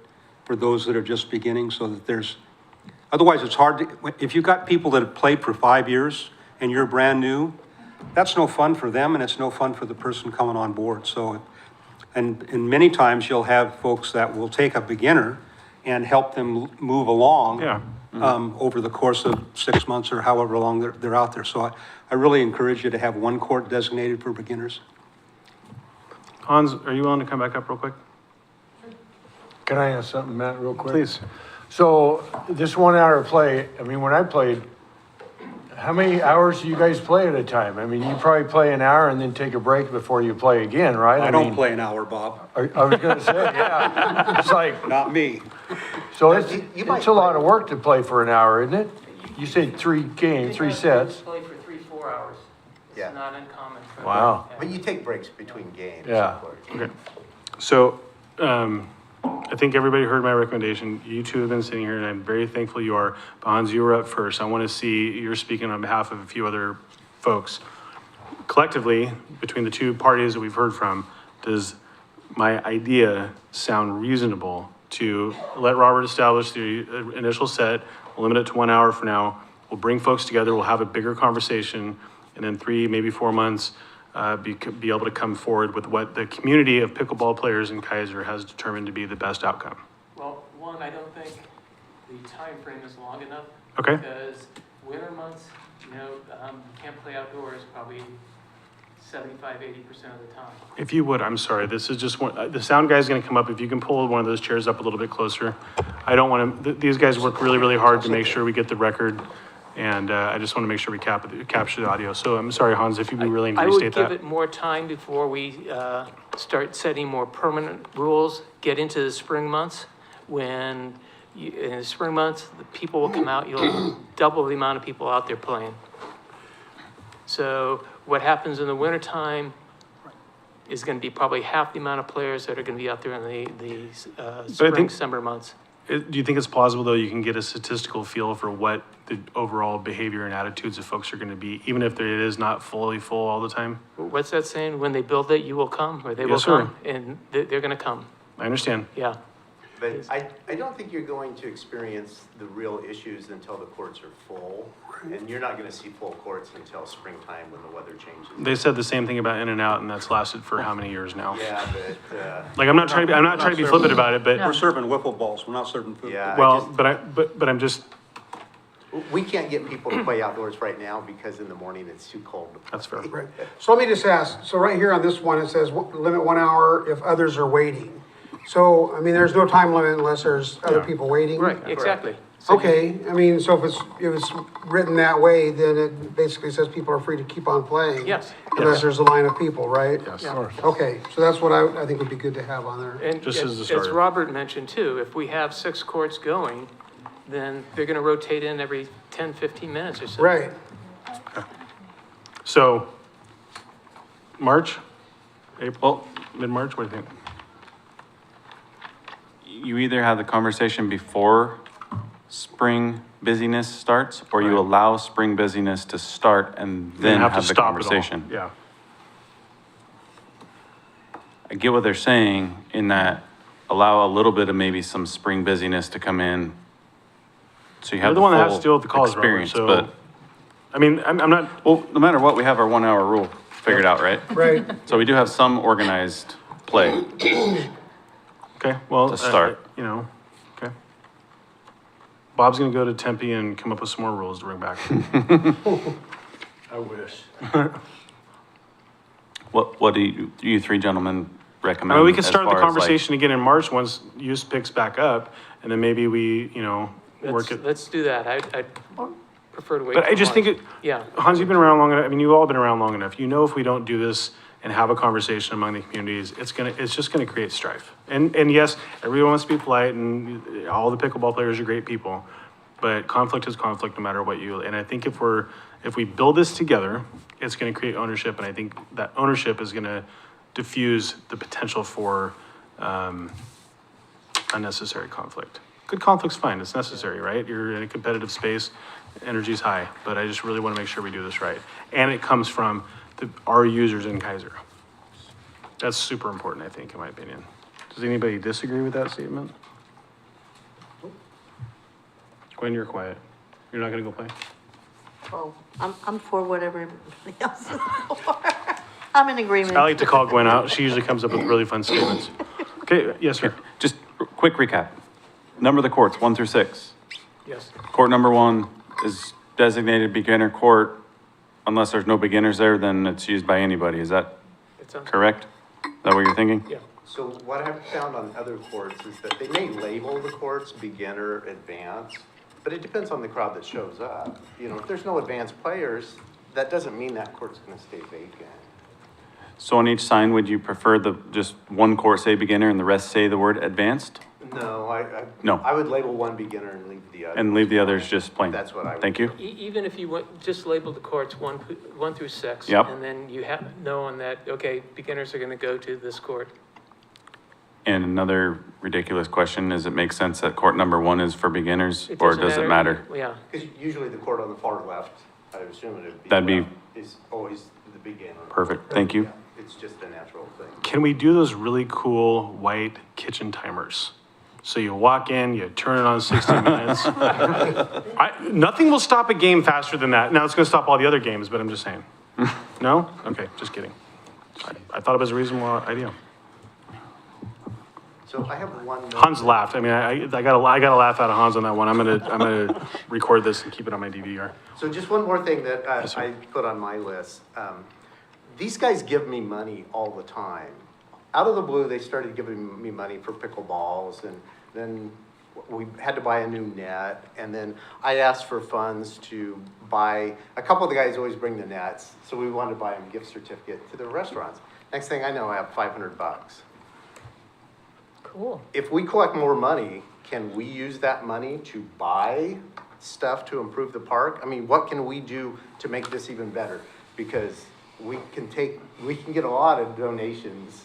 Speaker 10: for those that are just beginning, so that otherwise it's hard to, if you've got people that have played for 5 years and you're brand new, that's no fun for them and it's no fun for the person coming on board. So, and many times you'll have folks that will take a beginner and help them move along.
Speaker 2: Yeah.
Speaker 10: Over the course of 6 months or however long they're out there. So I really encourage you to have one court designated for beginners.
Speaker 2: Hans, are you willing to come back up real quick?
Speaker 4: Can I ask something, Matt, real quick?
Speaker 2: Please.
Speaker 4: So this 1 hour play, when I played, how many hours do you guys play at a time? You probably play an hour and then take a break before you play again, right?
Speaker 10: I don't play an hour, Bob.
Speaker 4: I was gonna say, yeah. It's like,
Speaker 10: Not me.
Speaker 4: so
Speaker 8: You might
Speaker 4: it's a lot
Speaker 8: play.
Speaker 4: of work to play for an hour, isn't it? You said 3 games, 3 sets.
Speaker 7: Play for 3-4 hours.
Speaker 8: Yeah.
Speaker 7: It's not uncommon for
Speaker 4: Wow.
Speaker 8: But you take breaks between games,
Speaker 4: Yeah.
Speaker 8: of course.
Speaker 2: Okay. So, I think everybody heard my recommendation. You two have been sitting here, and I'm very thankful you are. Bonds, you were up first. I want to see, you're speaking on behalf of a few other folks. Collectively, between the two parties that we've heard from, does my idea sound reasonable to let Robert establish the initial set, we'll limit it to 1 hour for now, we'll bring folks together, we'll have a bigger conversation, and in 3, maybe 4 months, be able to come forward with what the community of pickleball players in Keizer has determined to be the best outcome.
Speaker 7: Well, one, I don't think the time frame is long enough.
Speaker 2: Okay.
Speaker 7: Because winter months, you can't play outdoors probably 75-80% of the time.
Speaker 2: If you would, I'm sorry, this is just one, the sound guy's gonna come up, if you can pull one of those chairs up a little bit closer. I don't wanna, these guys work really, really hard to make sure we get the record, and, I just wanna make sure we capture the audio. So I'm sorry, Hans, if you'd be willing to
Speaker 7: I would
Speaker 2: restate
Speaker 7: give
Speaker 2: that.
Speaker 7: it more time before we start setting more permanent rules, get into the spring months, when in the spring months, the people will come out, you'll double the amount of people out there playing. So what happens in the wintertime is going to be probably half the amount of players that are going to be out there in the spring, summer months.
Speaker 2: Do you think it's plausible, though, you can get a statistical feel for what the overall behavior and attitudes of folks are gonna be, even if it is not fully full all the time?
Speaker 7: What's that saying? When they build it, you will come, or they will
Speaker 2: Yes, sir.
Speaker 7: come, and they're going to come.
Speaker 2: I understand.
Speaker 7: Yeah.
Speaker 8: But I don't think you're going to experience the real issues until the courts are full. And you're not gonna see full courts until springtime when the weather changes.
Speaker 2: They said the same thing about In and Out, and that's lasted for how many years now?
Speaker 8: Yeah, but,
Speaker 2: Like, I'm not trying to be flippant about it, but,
Speaker 10: We're serving wiffle balls, we're not serving food.
Speaker 8: yeah,
Speaker 2: well, but I'm just,
Speaker 8: we can't get people to play outdoors right now because in the morning it's too cold to play.
Speaker 2: that's fair.
Speaker 9: Right. So let me just ask, so right here on this one, it says limit 1 hour if others are waiting. So, I mean, there's no time limit unless there's other people waiting?
Speaker 7: Right, exactly. So
Speaker 9: Okay, I mean, so if it's written that way, then it basically says people are free to keep on playing.
Speaker 7: Yes.
Speaker 9: Unless there's a line of people, right?
Speaker 2: Yes.
Speaker 9: Okay, so that's what I think would be good to have on there.
Speaker 7: And
Speaker 2: Just as a
Speaker 7: as
Speaker 2: starter.
Speaker 7: Robert mentioned too, if we have 6 courts going, then they're going to rotate in every 10, 15 minutes or so.
Speaker 9: Right,
Speaker 2: So, March, April, mid-March, what do you think?
Speaker 6: You either have the conversation before spring busyness starts, or you
Speaker 2: Right.
Speaker 6: allow spring busyness to start and then
Speaker 2: have to
Speaker 6: have the
Speaker 2: stop it all.
Speaker 6: conversation.
Speaker 2: Yeah,
Speaker 6: I get what they're saying in that allow a little bit of maybe some spring busyness to come in. So you
Speaker 2: you're
Speaker 6: have
Speaker 2: the
Speaker 6: the
Speaker 2: one that has to
Speaker 6: full
Speaker 2: deal with the calls, Robert,
Speaker 6: experience,
Speaker 2: so,
Speaker 6: but,
Speaker 2: I mean, I'm not,
Speaker 6: well, no matter what, we have our 1 hour rule figured out, right?
Speaker 9: right.
Speaker 6: So we do have some organized play.
Speaker 2: okay, well.
Speaker 6: To start.
Speaker 2: You know, okay. Bob's gonna go to Tempe and come up with some more rules to bring back.
Speaker 4: I wish.
Speaker 6: What do you 3 gentlemen
Speaker 2: I
Speaker 6: recommend?
Speaker 2: mean, we could
Speaker 6: as
Speaker 2: start the
Speaker 6: far as, like,
Speaker 2: conversation again in March, once use picks back up, and then maybe we, work it.
Speaker 7: Let's do that. I'd prefer to wait.
Speaker 2: But I
Speaker 7: till
Speaker 2: just think
Speaker 7: March.
Speaker 2: it,
Speaker 7: Yeah.
Speaker 2: Hans, you've been around long enough, I mean, you've all been around long enough, you know if we don't do this and have a conversation among the communities, it's just gonna create strife. And yes, everyone wants to be polite, and all the pickleball players are great people, but conflict is conflict no matter what and I think if we build this together, it's gonna create ownership, and I think that ownership is gonna diffuse the potential for, unnecessary conflict. Good conflict's fine, it's necessary, right? You're in a competitive space, energy's high, but I just really want to make sure we do this right. And it comes from our users in Keizer. That's super important, I think, in my opinion. Does anybody disagree with that statement? Gwen, you're quiet. You're not gonna go play?
Speaker 13: Oh, I'm for whatever everybody else is for. I'm in agreement.
Speaker 2: I like to call Gwen out. She usually comes up with really fun statements. Okay, yes, sir.
Speaker 6: Just quick recap. Number the courts, 1 through 6.
Speaker 7: Yes.
Speaker 6: Court number 1 is designated beginner court. Unless there's no beginners there, then it's used by anybody. Is that
Speaker 7: It sounds-
Speaker 6: correct? Is that what you're thinking?
Speaker 7: Yeah.
Speaker 8: So what I've found on other courts is that they may label the courts beginner, advanced, but it depends on the crowd that shows up. If there's no advanced players, that doesn't mean that court's gonna stay vacant.
Speaker 6: So on each sign, would you prefer just one court say beginner and the rest say the word advanced?
Speaker 8: No,
Speaker 6: No.
Speaker 8: I would label one beginner and leave the other.
Speaker 6: And leave the others just plain?
Speaker 8: That's what I would.
Speaker 6: Thank you.
Speaker 7: Even if you just label the courts 1 through 6.
Speaker 6: Yep.
Speaker 7: And then you have, knowing that, okay, beginners are gonna go to this court.
Speaker 6: And another ridiculous question, does it make sense that court number 1 is for beginners,
Speaker 7: It
Speaker 6: or
Speaker 7: doesn't
Speaker 6: does it matter?
Speaker 7: Yeah.
Speaker 8: Because usually the court on the far left, I would assume it would be.
Speaker 6: That'd be-
Speaker 8: Is always the beginner.
Speaker 6: Perfect, thank you.
Speaker 8: Yeah, it's just a natural thing.
Speaker 2: Can we do those really cool white kitchen timers? So you walk in, you turn it on 60 minutes. Nothing will stop a game faster than that. Now, it's gonna stop all the other games, but I'm just saying. No? Okay, just kidding. I thought it was a reasonable idea.
Speaker 8: So I have one.
Speaker 2: Hans laughed. I mean, I gotta laugh out of Hans on that one. I'm gonna record this and keep it on my DVR.
Speaker 8: So just one more thing that
Speaker 2: Yes, sir.
Speaker 8: I put on my list. These guys give me money all the time. Out of the blue, they started giving me money for pickleballs, and then we had to buy a new net, and then I asked for funds to buy, a couple of the guys always bring the nets, so we wanted to buy them a gift certificate to the restaurants. Next thing I know, I have $500.
Speaker 3: Cool.
Speaker 8: If we collect more money, can we use that money to buy stuff to improve the park? I mean, what can we do to make this even better? Because we can get a lot of donations,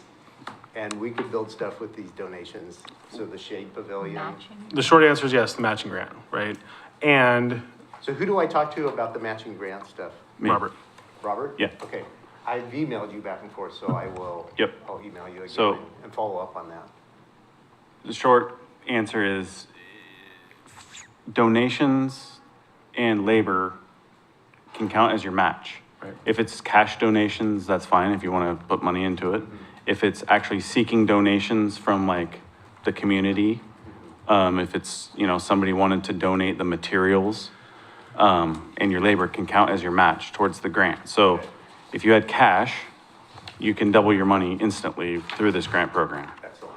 Speaker 8: and we could build stuff with these donations. So the Shade Pavilion.
Speaker 2: The short answer is yes, the matching grant, right? And
Speaker 8: So who do I talk to about the matching grant stuff?
Speaker 6: Me.
Speaker 2: Robert,
Speaker 8: Robert?
Speaker 6: Yeah.
Speaker 8: Okay. I've emailed you back and forth, so I will.
Speaker 6: Yep.
Speaker 8: I'll email you again
Speaker 6: So-
Speaker 8: and follow up on that.
Speaker 6: The short answer is donations and labor can count as your match.
Speaker 2: Right.
Speaker 6: If it's cash donations, that's fine if you want to put money into it. If it's actually seeking donations from like the community, if it's, somebody wanted to donate the materials, and your labor can count as your match towards the grant. So if you had cash, you can double your money instantly through this grant program.
Speaker 8: Excellent.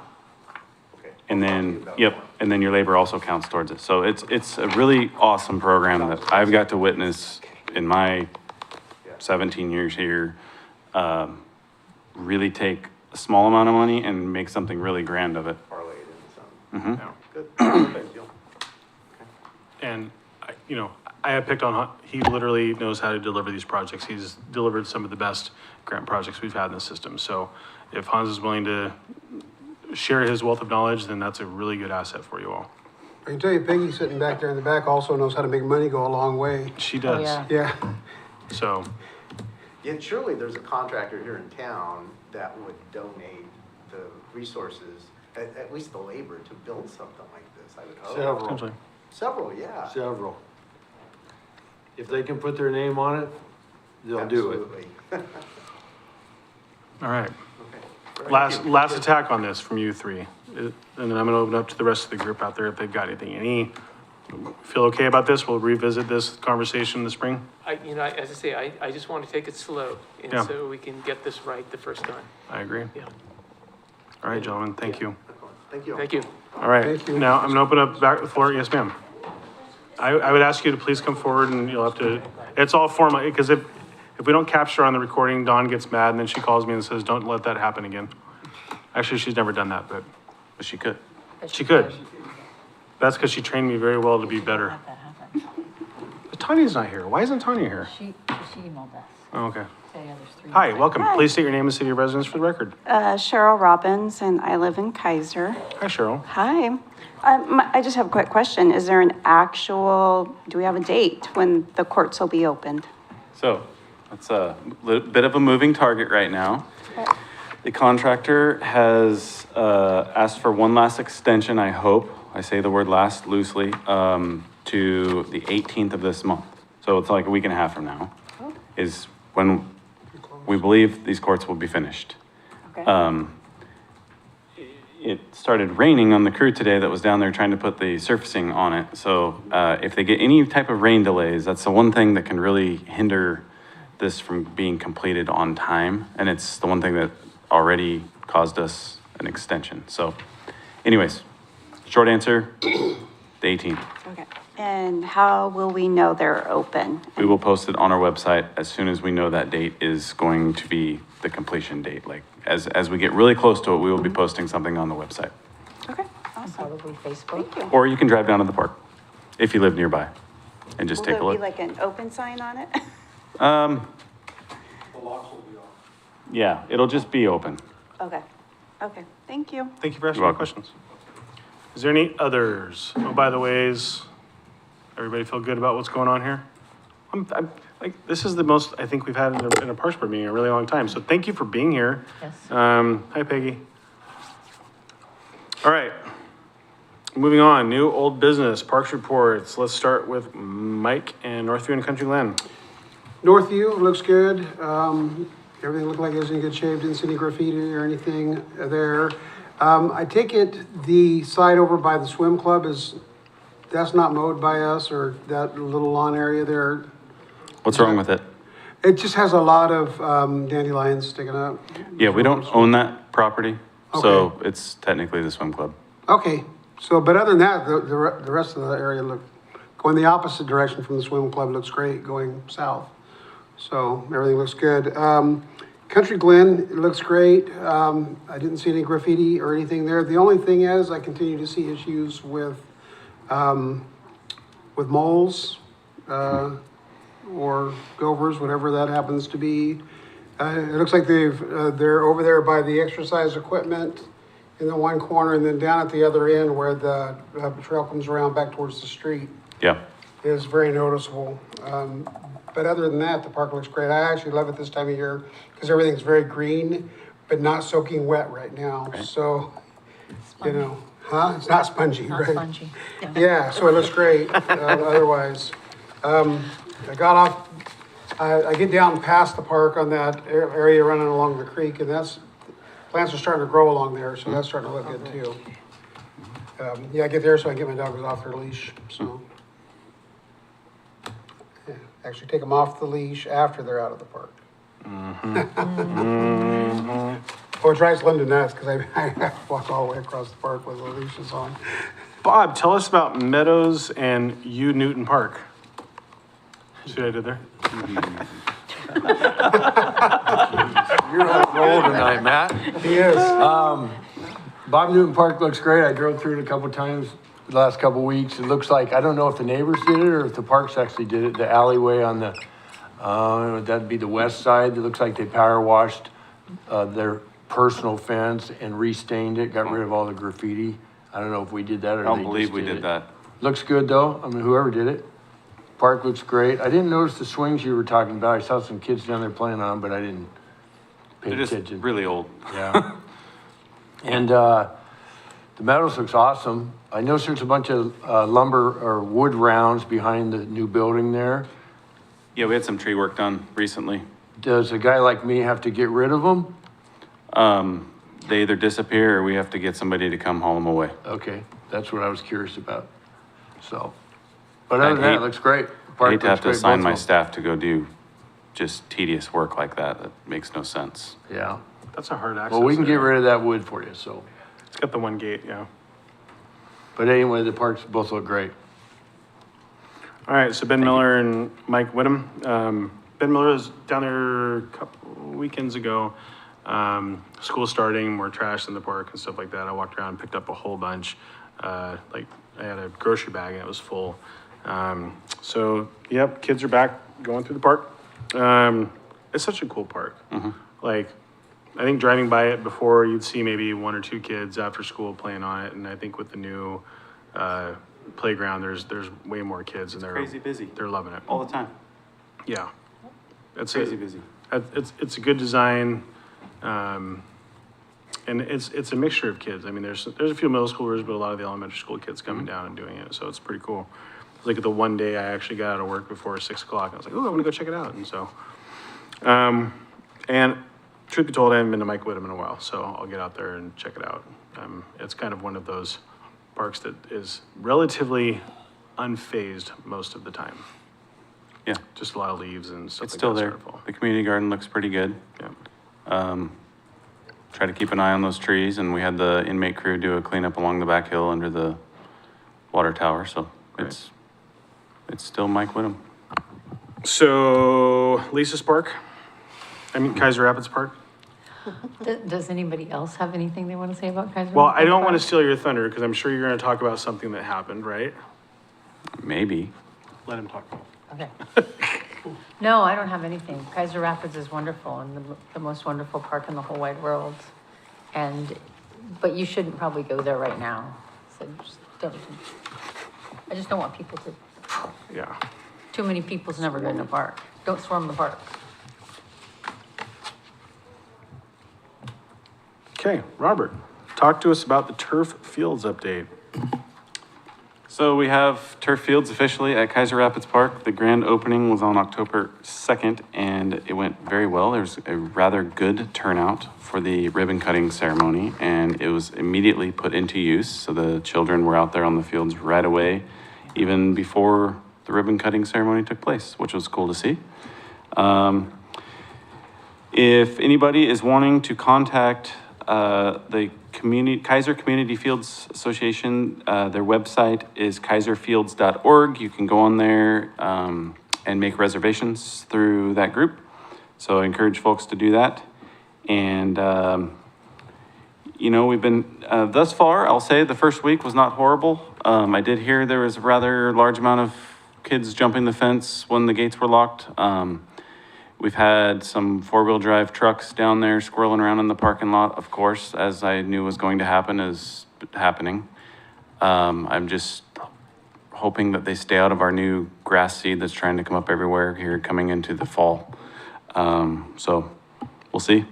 Speaker 8: Okay.
Speaker 6: And
Speaker 8: I'll talk to
Speaker 6: then,
Speaker 8: you about
Speaker 6: yep,
Speaker 8: that.
Speaker 6: and then your labor also counts towards it. So it's a really awesome program that I've got to witness in my 17 years here. Really take a small amount of money and make something really grand of it.
Speaker 8: Parlay it into something.
Speaker 6: Mhm.
Speaker 8: Good. Thank you.
Speaker 2: and I have picked on, he literally knows how to deliver these projects. He's delivered some of the best grant projects we've had in the system. So if Hans is willing to share his wealth of knowledge, then that's a really good asset for you all.
Speaker 9: I can tell you Peggy sitting back there in the back also knows how to make money go a long way.
Speaker 2: She
Speaker 3: Oh,
Speaker 2: does.
Speaker 3: yeah.
Speaker 9: Yeah.
Speaker 2: So,
Speaker 8: Yeah, surely there's a contractor here in town that would donate the resources, at least the labor, to build something like this, I would hope.
Speaker 4: Several,
Speaker 2: potentially.
Speaker 8: Several, yeah.
Speaker 4: several. If they can put their name on it, they'll do it.
Speaker 8: Absolutely.
Speaker 2: all right.
Speaker 8: Okay.
Speaker 2: Last attack on this from you three. And then I'm gonna open up to the rest of the group out there if they've got anything. Feel okay about this? We'll revisit this conversation in the spring?
Speaker 7: As I say, I just want to take it slow, and
Speaker 2: Yeah.
Speaker 7: so we can get this right the first time.
Speaker 2: I agree.
Speaker 7: Yeah.
Speaker 2: All right, gentlemen, thank you.
Speaker 8: Thank you.
Speaker 7: Thank you.
Speaker 2: All right,
Speaker 9: Thank you.
Speaker 2: now I'm gonna open up back the floor. Yes, ma'am. I would ask you to please come forward and you'll have to, it's all formal, because if we don't capture on the recording, Dawn gets mad and then she calls me and says, don't let that happen again. Actually, she's never done that, but
Speaker 6: But she could.
Speaker 2: she could. That's because she trained me very well to be better.
Speaker 3: How'd that happen?
Speaker 2: But Tanya's not here. Why isn't Tanya here?
Speaker 3: She emailed us.
Speaker 2: Oh, okay.
Speaker 3: Say, yeah, there's 3.
Speaker 2: Hi, welcome. Please state your name and city of residence for the record.
Speaker 14: Cheryl Robbins, and I live in Keizer.
Speaker 2: Hi, Cheryl.
Speaker 14: Hi. I just have a quick question. Is there do we have a date when the courts will be opened?
Speaker 6: So it's a bit of a moving target right now. The contractor has asked for one last extension, I hope, I say the word last loosely, to the 18th of this month. So it's like a week and a half from now is when we believe these courts will be finished.
Speaker 14: Okay.
Speaker 6: It started raining on the crew today that was down there trying to put the surfacing on it. So if they get any type of rain delays, that's the one thing that can really hinder this from being completed on time. And it's the one thing that already caused us an extension. So anyways, short answer, the 18th.
Speaker 14: Okay. And how will we know they're open?
Speaker 6: We will post it on our website as soon as we know that date is going to be the completion date. Like as we get really close to it, we will be posting something on the website.
Speaker 14: Okay,
Speaker 3: Probably Facebook.
Speaker 6: Or you can drive down to the park if you live nearby and just take a
Speaker 14: Will there
Speaker 6: look.
Speaker 14: be like an open sign on it?
Speaker 6: Yeah, it'll just be open.
Speaker 14: Okay, okay, thank you.
Speaker 2: Thank you for asking
Speaker 6: You're
Speaker 2: the
Speaker 6: welcome.
Speaker 2: questions. Is there any others? Oh, by the ways, everybody feel good about what's going on here? I'm like, this is the most I think we've had in a Parks Board meeting in a really long time. So thank you for being here.
Speaker 3: Yes.
Speaker 2: Hi, Peggy. All right. Moving on, new old business, parks reports. Let's start with Mike and Northview and Country Glen.
Speaker 9: Northview looks good. Everything looked like it was in good shape. Didn't see any graffiti or anything there. I take it the side over by the swim club that's not mowed by us, or that little lawn area there.
Speaker 6: What's wrong with it?
Speaker 9: It just has a lot of dandelions sticking up.
Speaker 6: Yeah, we don't own that property, so it's technically the swim club.
Speaker 9: Okay, so, but other than that, the rest of the area going the opposite direction from the swim club looks great, going south. So everything looks good. Country Glen, it looks great. I didn't see any graffiti or anything there. The only thing is, I continue to see issues with moles, or gophers, whatever that happens to be. It looks like they're over there by the exercise equipment in the one corner, and then down at the other end where the trail comes around back towards the street
Speaker 6: Yeah,
Speaker 9: is very noticeable. But other than that, the park looks great. I actually love it this time of year because everything's very green, but not soaking wet right now. So, you know, it's not spongy,
Speaker 3: Not
Speaker 9: right?
Speaker 3: spongy.
Speaker 9: Yeah, so it looks great, otherwise. I got off, I get down past the park on that area running along the creek, and plants are starting to grow along there, so that's starting to look good too. Yeah, I get there so I can get my dogs off their leash, so. Yeah, actually take them off the leash after they're out of the park. Well, it drives Linda nuts because I have to walk all the way across the park with the leashes on.
Speaker 2: Bob, tell us about Meadows and U Newton Park. See what I did there?
Speaker 4: You're on a roll tonight, Matt.
Speaker 9: He is.
Speaker 4: Bob Newton Park looks great. I drove through it a couple times the last couple weeks. It looks like, I don't know if the neighbors did it or if the parks actually did it, the alleyway on the, that'd be the west side. It looks like they power washed their personal fence and restained it, got rid of all the graffiti. I don't know if we did that or
Speaker 6: I
Speaker 4: they
Speaker 6: don't
Speaker 4: just
Speaker 6: believe we
Speaker 4: did
Speaker 6: did
Speaker 4: it.
Speaker 6: that.
Speaker 4: Looks good though. I mean, whoever did it. Park looks great. I didn't notice the swings you were talking about. I saw some kids down there playing on them, but I didn't pay
Speaker 6: They're just
Speaker 4: attention.
Speaker 6: really old.
Speaker 4: Yeah. And the Meadows looks awesome. I noticed there's a bunch of lumber or wood rounds behind the new building there.
Speaker 6: Yeah, we had some tree work done recently.
Speaker 4: Does a guy like me have to get rid of them?
Speaker 6: They either disappear or we have to get somebody to come haul them away.
Speaker 4: Okay, that's what I was curious about. So, but other than that,
Speaker 6: hate-
Speaker 4: it looks great.
Speaker 6: I
Speaker 4: Park
Speaker 6: hate to have
Speaker 4: looks
Speaker 6: to
Speaker 4: great,
Speaker 6: assign
Speaker 4: both
Speaker 6: my
Speaker 4: of them.
Speaker 6: staff to go do just tedious work like that. That makes no sense.
Speaker 4: Yeah.
Speaker 2: That's a hard access.
Speaker 4: Well, we can get
Speaker 2: area.
Speaker 4: rid of that wood for you, so.
Speaker 2: It's got the one gate, yeah.
Speaker 4: But anyway, the parks both look great.
Speaker 2: All right, so Ben Miller and Mike Whittem. Ben Miller was down there a couple weekends ago. School starting, more trash in the park and stuff like that. I walked around, picked up a whole bunch. Like I had a grocery bag and it was full. So yep, kids are back going through the park. It's such a cool park. Like I think driving by it before you'd see maybe one or two kids after school playing on it. And I think with the new, playground, there's way more kids and they're
Speaker 6: Crazy busy
Speaker 2: They're loving it.
Speaker 6: all the time.
Speaker 2: Yeah. It's
Speaker 6: Crazy busy.
Speaker 2: It's a good design. And it's a mixture of kids. I mean, there's a few middle schoolers, but a lot of the elementary school kids coming down and doing it. So it's pretty cool. It's like the one day I actually got out of work before 6 o'clock. I was like, oh, I want to go check it out. And so, and truth be told, I haven't been to Mike Whittem in a while, so I'll get out there and check it out. It's kind of one of those parks that is relatively unfazed most of the time.
Speaker 6: Yeah,
Speaker 2: Just a lot of leaves and stuff
Speaker 6: it's
Speaker 2: like
Speaker 6: still
Speaker 2: that
Speaker 6: there.
Speaker 2: starting to fall.
Speaker 6: The community garden looks pretty good.
Speaker 2: Yeah.
Speaker 6: Try to keep an eye on those trees, and we had the inmate crew do a cleanup along the back hill under the water tower, so it's still Mike Whittem.
Speaker 2: So Lisa's Park, Keizer Rapids Park.
Speaker 3: Does anybody else have anything they want to say about Keizer?
Speaker 2: Well, I don't want to
Speaker 3: Park?
Speaker 2: steal your thunder because I'm sure you're going to talk about something that happened, right?
Speaker 6: Maybe.
Speaker 2: Let him talk.
Speaker 3: Okay. No, I don't have anything. Keizer Rapids is wonderful and the most wonderful park in the whole wide world. But you shouldn't probably go there right now. So just don't, I just don't want people to,
Speaker 2: Yeah.
Speaker 3: too many people's never good in a park. Don't swarm the park.
Speaker 2: Okay, Robert, talk to us about the turf fields update.
Speaker 6: So we have turf fields officially at Keizer Rapids Park. The grand opening was on October 2nd and it went very well. There was a rather good turnout for the ribbon cutting ceremony and it was immediately put into use. So the children were out there on the fields right away, even before the ribbon cutting ceremony took place, which was cool to see. If anybody is wanting to contact the Keizer Community Fields Association, their website is keizerfields.org. You can go on there and make reservations through that group. So I encourage folks to do that. And, you know, we've been, thus far, I'll say the first week was not horrible. I did hear there was a rather large amount of kids jumping the fence when the gates were locked. We've had some four-wheel drive trucks down there squirreling around in the parking lot, of course, as I knew was going to happen, is happening. I'm just hoping that they stay out of our new grass seed that's trying to come up everywhere here coming into the fall. So we'll see.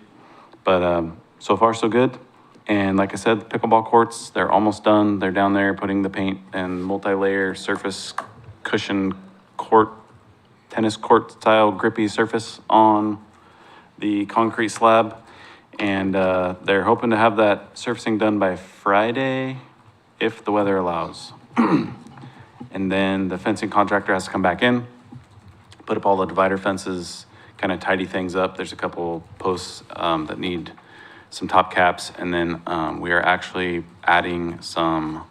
Speaker 6: But so far, so good. And like I said, the pickleball courts, they're almost done. They're down there putting the paint and multi-layer surface cushion tennis court style grippy surface on the concrete slab. And they're hoping to have that surfacing done by Friday if the weather allows. And then the fencing contractor has to come back in, put up all the divider fences, kind of tidy things up. There's a couple posts that need some top caps. And then we are actually adding some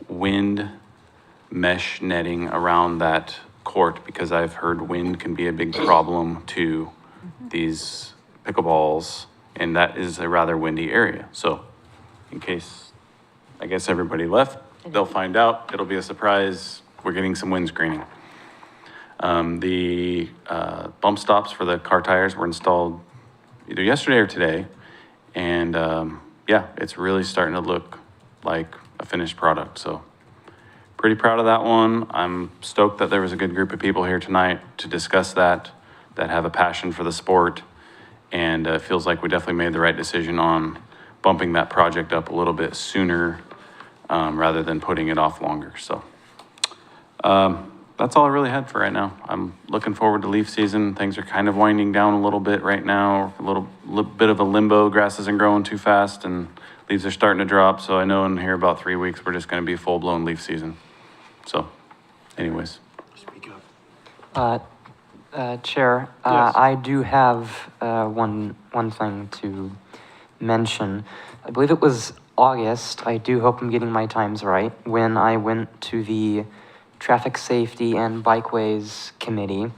Speaker 6: wind mesh netting around that court because I've heard wind can be a big problem to these pickleballs, and that is a rather windy area. So in case, I guess everybody left, they'll find out. It'll be a surprise. We're getting some wind screening. The bump stops for the car tires were installed either yesterday or today. And yeah, it's really starting to look like a finished product. So pretty proud of that one. I'm stoked that there was a good group of people here tonight to discuss that have a passion for the sport. And it feels like we definitely made the right decision on bumping that project up a little bit sooner rather than putting it off longer. So that's all I really had for right now. I'm looking forward to leaf season. Things are kind of winding down a little bit right now. A little bit of a limbo. Grass isn't growing too fast and leaves are starting to drop. So I know in here about 3 weeks, we're just going to be full-blown leaf season. So anyways.
Speaker 11: Chair,
Speaker 2: Yes.
Speaker 11: I do have one thing to mention. I believe it was August, I do hope I'm getting my times right, when I went to the Traffic Safety and Bikeways Committee,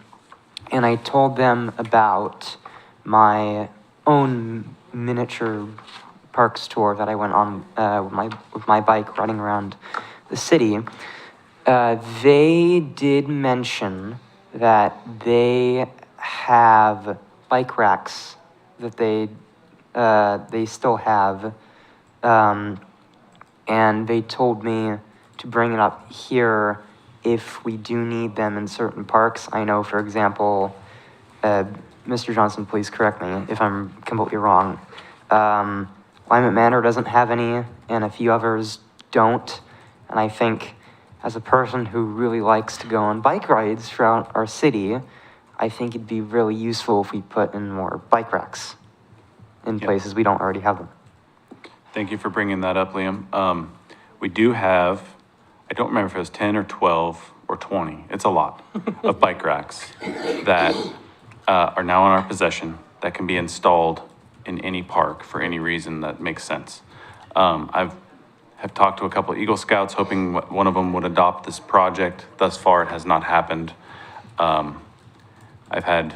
Speaker 11: and I told them about my own miniature parks tour that I went on with my bike riding around the city. They did mention that they have bike racks that they still have, and they told me to bring it up here if we do need them in certain parks. I know, for example, Mr. Johnson, please correct me if I'm completely wrong. Willamette Manor doesn't have any, and a few others don't, and I think as a person who really likes to go on bike rides throughout our city, I think it'd be really useful if we put in more bike racks in places we don't already have them.
Speaker 6: Thank you for bringing that up, Liam. We do have, I don't remember if it was 10 or 12 or 20, it's a lot of bike racks that are now in our possession that can be installed in any park for any reason that makes sense. Have talked to a couple of Eagle Scouts, hoping one of them would adopt this project. Thus far, it has not happened. I've had,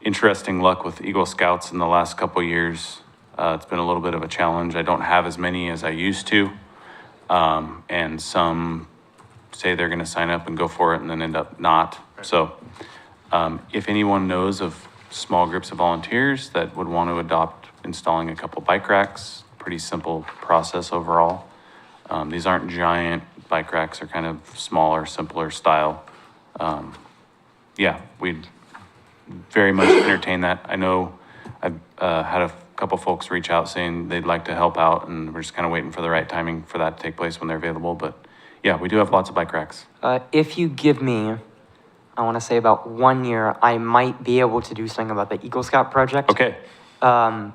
Speaker 6: interesting luck with Eagle Scouts in the last couple of years. It's been a little bit of a challenge. I don't have as many as I used to. And some say they're gonna sign up and go for it and then end up not. So, if anyone knows of small groups of volunteers that would want to adopt installing a couple bike racks, pretty simple process overall. These aren't giant bike racks, they're kind of smaller, simpler style. Yeah, we'd very much entertain that. I know I've had a couple folks reach out saying they'd like to help out, and we're just kind of waiting for the right timing for that to take place when they're available. But yeah, we do have lots of bike racks.
Speaker 11: If you give me, I want to say about 1 year, I might be able to do something about the Eagle Scout project.
Speaker 6: Okay.
Speaker 11: I'm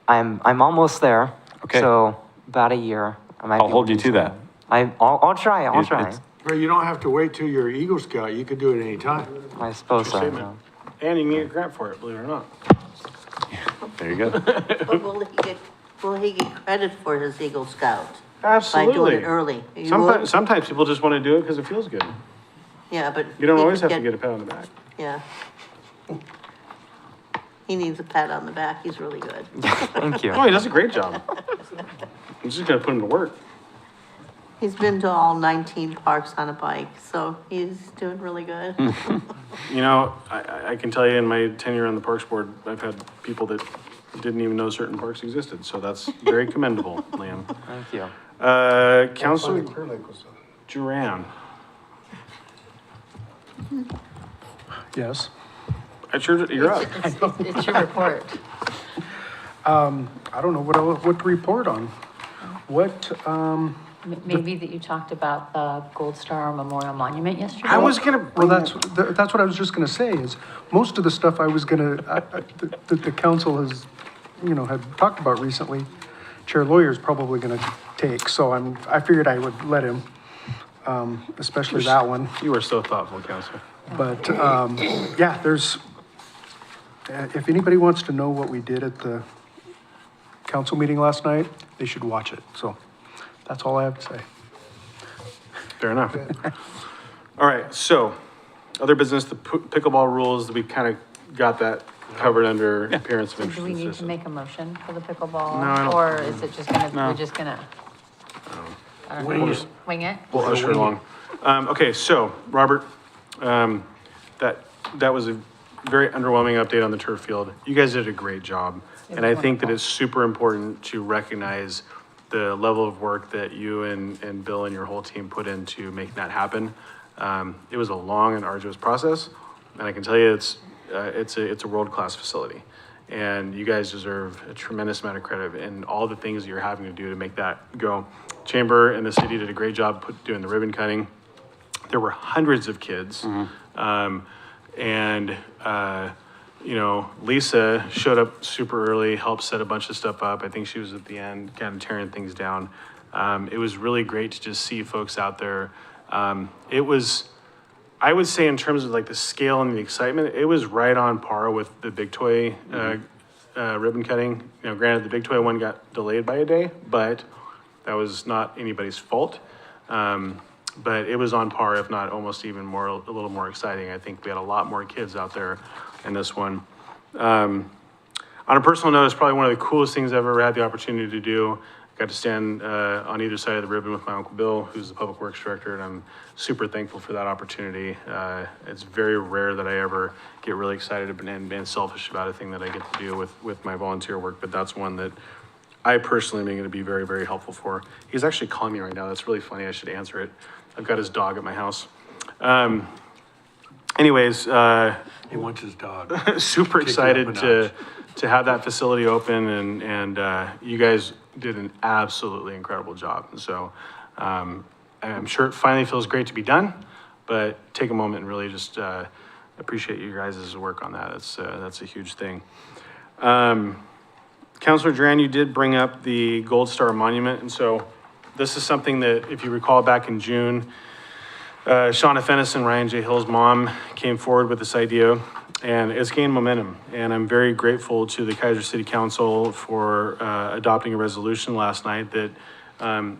Speaker 11: almost there.
Speaker 6: Okay.
Speaker 11: So about a year. I might
Speaker 6: I'll
Speaker 11: be
Speaker 6: hold
Speaker 11: able
Speaker 6: you to that.
Speaker 11: I'll try. I'll
Speaker 6: It-
Speaker 11: try.
Speaker 6: it's-
Speaker 4: But you don't have to wait till you're Eagle Scout. You could do it anytime.
Speaker 11: I suppose
Speaker 2: True
Speaker 11: so.
Speaker 2: statement. And you can get a grant for it, believe it or not.
Speaker 6: There you go.
Speaker 13: But will he get credit for his Eagle Scout?
Speaker 2: Absolutely.
Speaker 13: By doing it early? You would?
Speaker 2: Sometimes people just want to do it because it feels good.
Speaker 13: Yeah, but.
Speaker 2: You don't
Speaker 13: he
Speaker 2: always
Speaker 13: could
Speaker 2: have to get a pat on the back.
Speaker 13: Yeah. He needs a pat on the back, he's really good.
Speaker 11: Thank you.
Speaker 2: Oh, he does a great job. I'm just gonna put him to work.
Speaker 13: He's been to all 19 parks on a bike, so he's doing really good.
Speaker 2: You know, I can tell you in my tenure on the Parks Board, I've had people that didn't even know certain parks existed, so that's very commendable, Liam.
Speaker 11: Thank you.
Speaker 2: Counselor Duran,
Speaker 12: Yes.
Speaker 2: you're up.
Speaker 3: It's your report.
Speaker 12: I don't know what to report on. What,
Speaker 3: Maybe that you talked about the Gold Star Memorial Monument yesterday?
Speaker 2: I was gonna
Speaker 12: well,
Speaker 2: bring
Speaker 12: that's,
Speaker 2: that.
Speaker 12: that's what I was just gonna say, is most of the stuff I was gonna, that the council has, had talked about recently, Chair Lawyer's probably gonna take, so I figured I would let him, especially that one.
Speaker 2: You were so thoughtful, Counselor.
Speaker 12: But, yeah, if anybody wants to know what we did at the council meeting last night, they should watch it, so that's all I have to say.
Speaker 2: Fair enough. All right, so, other business, the pickleball rules, we kind of got that covered under appearance of
Speaker 3: So
Speaker 2: interest
Speaker 3: do we
Speaker 2: in
Speaker 3: need to
Speaker 2: citizen.
Speaker 3: make a motion for the pickleball?
Speaker 2: No, I don't-
Speaker 3: Or is it just gonna,
Speaker 6: No.
Speaker 3: we're just gonna? I don't
Speaker 2: We'll
Speaker 3: know,
Speaker 2: just-
Speaker 3: wing it?
Speaker 2: We'll usher along. Okay, so, Robert, that was a very underwhelming update on the turf field. You guys did a great job.
Speaker 3: It
Speaker 2: And I
Speaker 3: was
Speaker 2: think that
Speaker 3: wonderful.
Speaker 2: it's super important to recognize the level of work that you and Bill and your whole team put into making that happen. It was a long and arduous process, and I can tell you it's a world-class facility. And you guys deserve a tremendous amount of credit in all the things that you're having to do to make that go. Chamber and the city did a great job doing the ribbon cutting. There were hundreds of kids. Lisa showed up super early, helped set a bunch of stuff up. I think she was at the end, kind of tearing things down. It was really great to just see folks out there. I would say in terms of like the scale and the excitement, it was right on par with the Big Toy ribbon cutting. Granted, the Big Toy one got delayed by a day, but that was not anybody's fault. But it was on par, if not almost even more, a little more exciting. I think we had a lot more kids out there in this one. On a personal note, it's probably one of the coolest things I've ever had the opportunity to do. Got to stand on either side of the ribbon with my Uncle Bill, who's the Public Works Director, and I'm super thankful for that opportunity. It's very rare that I ever get really excited and selfish about a thing that I get to do with my volunteer work, but that's one that I personally am going to be very, very helpful for. He's actually calling me right now. That's really funny. I should answer it. I've got his dog at my house. Anyways,
Speaker 4: He wants his dog.
Speaker 2: super
Speaker 4: Kick it up a
Speaker 2: excited to have that facility open, and you guys did an absolutely incredible job. So I'm sure it finally feels great to be done, but take a moment and really just appreciate you guys' work on that. That's a huge thing. Councilor Duran, you did bring up the Gold Star Monument, and so this is something that, if you recall back in June, Shauna Fennis and Ryan J. Hill's mom came forward with this idea, and it's gained momentum. And I'm very grateful to the Keizer City Council for adopting a resolution last night that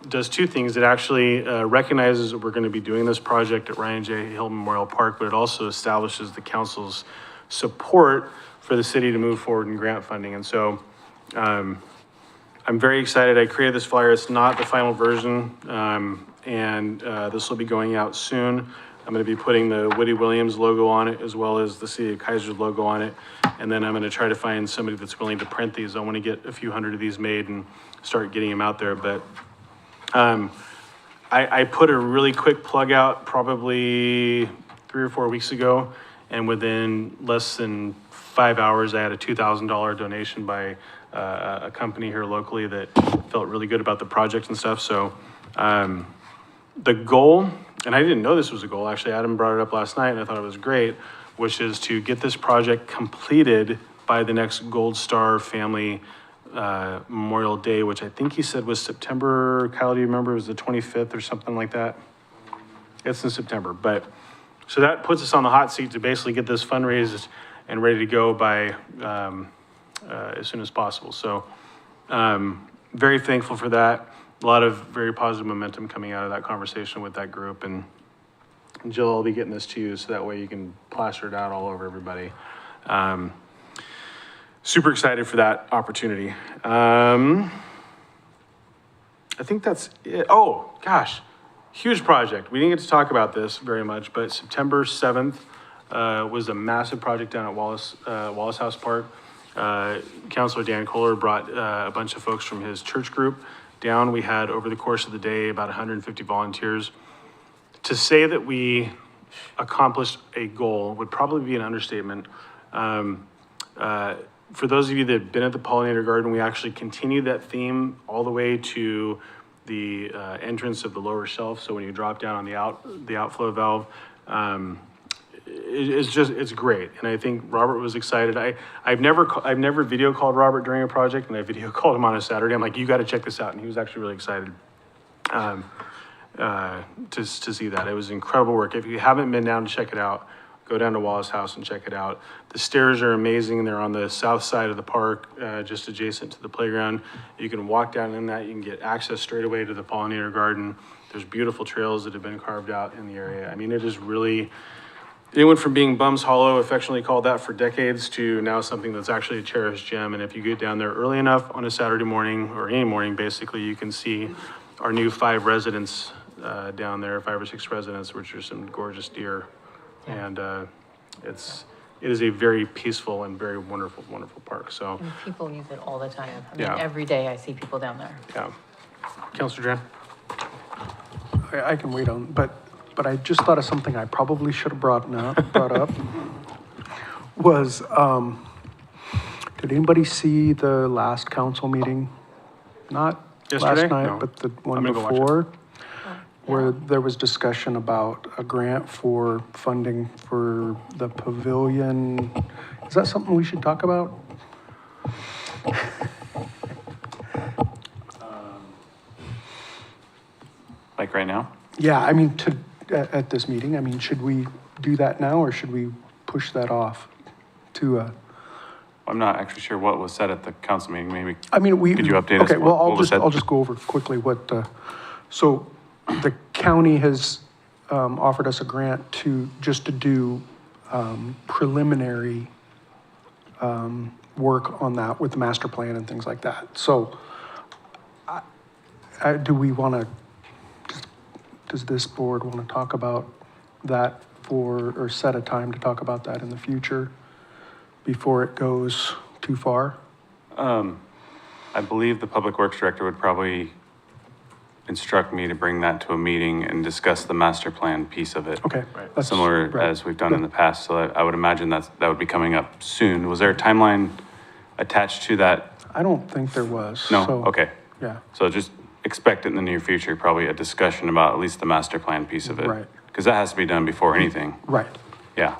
Speaker 2: does two things. It actually recognizes that we're going to be doing this project at Ryan J. Hill Memorial Park, but it also establishes the council's support for the city to move forward in grant funding. And so, I'm very excited. I created this flyer. It's not the final version. This will be going out soon. I'm going to be putting the Woody Williams logo on it as well as the City of Keizer's logo on it. And then I'm going to try to find somebody that's willing to print these. I want to get a few hundred of these made and start getting them out there. But I put a really quick plug out probably 3 or 4 weeks ago. And within less than 5 hours, I had a $2,000 donation by a company here locally that felt really good about the project and stuff. So the goal, and I didn't know this was a goal, actually, Adam brought it up last night and I thought it was great, which is to get this project completed by the next Gold Star Family Memorial Day, which I think he said was September. Kyle, do you remember? It was the 25th or something like that. It's in September, but so that puts us on the hot seat to basically get this fundraised and ready to go by as soon as possible. So very thankful for that. A lot of very positive momentum coming out of that conversation with that group. And Jill, I'll be getting this to you so that way you can plaster it out all over everybody. Super excited for that opportunity. I think that's it. Oh, gosh, huge project. We didn't get to talk about this very much, but September 7th was a massive project down at Wallace House Park. Councilor Dan Kohler brought a bunch of folks from his church group down. We had, over the course of the day, about 150 volunteers. To say that we accomplished a goal would probably be an understatement. For those of you that have been at the Pollinator Garden, we actually continued that theme all the way to the entrance of the lower shelf. So when you drop down on the outflow valve, it's great. And I think Robert was excited. I've never video called Robert during a project, and I video called him on a Saturday. I'm like, you got to check this out. And he was actually really excited to see that. It was incredible work. If you haven't been down to check it out, go down to Wallace House and check it out. The stairs are amazing. They're on the south side of the park, just adjacent to the playground. You can walk down in that. You can get access straight away to the Pollinator Garden. There's beautiful trails that have been carved out in the area. I mean, it is really, it went from being Bums Hollow, affectionately called that for decades, to now something that's actually a cherished gem. And if you get down there early enough on a Saturday morning, or any morning, basically, you can see our new 5 residents down there, 5 or 6 residents, which are some gorgeous deer. And it is a very peaceful and very wonderful, wonderful park. So
Speaker 3: And people use it all the time. I mean,
Speaker 2: Yeah.
Speaker 3: every day I see people down there.
Speaker 2: yeah, Councilor Jan.
Speaker 12: I can wait on, but I just thought of something I probably should have brought up. Was, did anybody see the last council meeting? Not
Speaker 2: Yesterday?
Speaker 12: last night,
Speaker 2: No.
Speaker 12: but the one
Speaker 2: I'm gonna go watch it.
Speaker 12: before? Where there was discussion about a grant for funding for the pavilion. Is that something we should talk about?
Speaker 6: Like right now?
Speaker 12: Yeah, I mean, at this meeting, I mean, should we do that now or should we push that off to,
Speaker 6: I'm not actually sure what was said at the council meeting, maybe.
Speaker 12: I mean,
Speaker 6: Could you update us?
Speaker 12: Okay, well,
Speaker 6: What was said?
Speaker 12: I'll just go over quickly what, so the county has offered us a grant just to do preliminary work on that with the master plan and things like that. So do we want to, does this board want to talk about that or set a time to talk about that in the future before it goes too far?
Speaker 6: I believe the Public Works Director would probably instruct me to bring that to a meeting and discuss the master plan piece of it.
Speaker 12: Okay. that's-
Speaker 6: Similar
Speaker 12: right.
Speaker 6: as we've done in the past, so I would imagine that would be coming up soon. Was there a timeline attached to that?
Speaker 12: I don't think there was.
Speaker 6: No?
Speaker 12: so,
Speaker 6: Okay.
Speaker 12: Yeah,
Speaker 6: So just expect it in the near future, probably a discussion about at least the master plan piece of it.
Speaker 12: Right.
Speaker 6: Because that has to be done before anything.
Speaker 12: right.
Speaker 6: Yeah.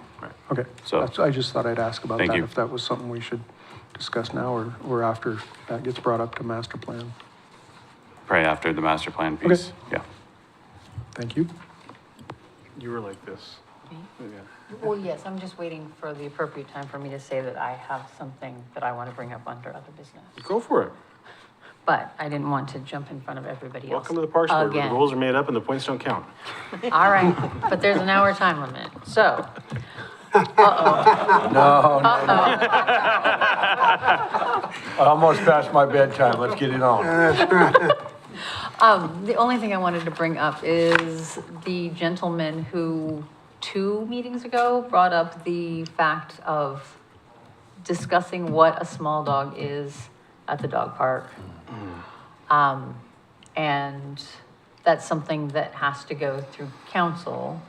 Speaker 12: Okay.
Speaker 6: So-
Speaker 12: I just thought I'd ask about
Speaker 6: Thank
Speaker 12: that,
Speaker 6: you.
Speaker 12: if that was something we should discuss now or after that gets brought up to master plan.
Speaker 6: Probably after the master plan piece. Yeah.
Speaker 12: Thank you.
Speaker 2: You were like this. Yeah.
Speaker 3: Well, yes, I'm just waiting for the appropriate time for me to say that I have something that I want to bring up under other business.
Speaker 2: Go for it.
Speaker 3: But I didn't want to jump in front of everybody else.
Speaker 2: Welcome to the Parks Board, where the
Speaker 3: Again.
Speaker 2: rules are made up and the points don't count.
Speaker 3: All right, but there's an hour time limit. So
Speaker 4: No, no, no. I almost passed my bedtime. Let's get it on.
Speaker 3: The only thing I wanted to bring up is the gentleman who 2 meetings ago brought up the fact of discussing what a small dog is at the dog park. And that's something that has to go through council.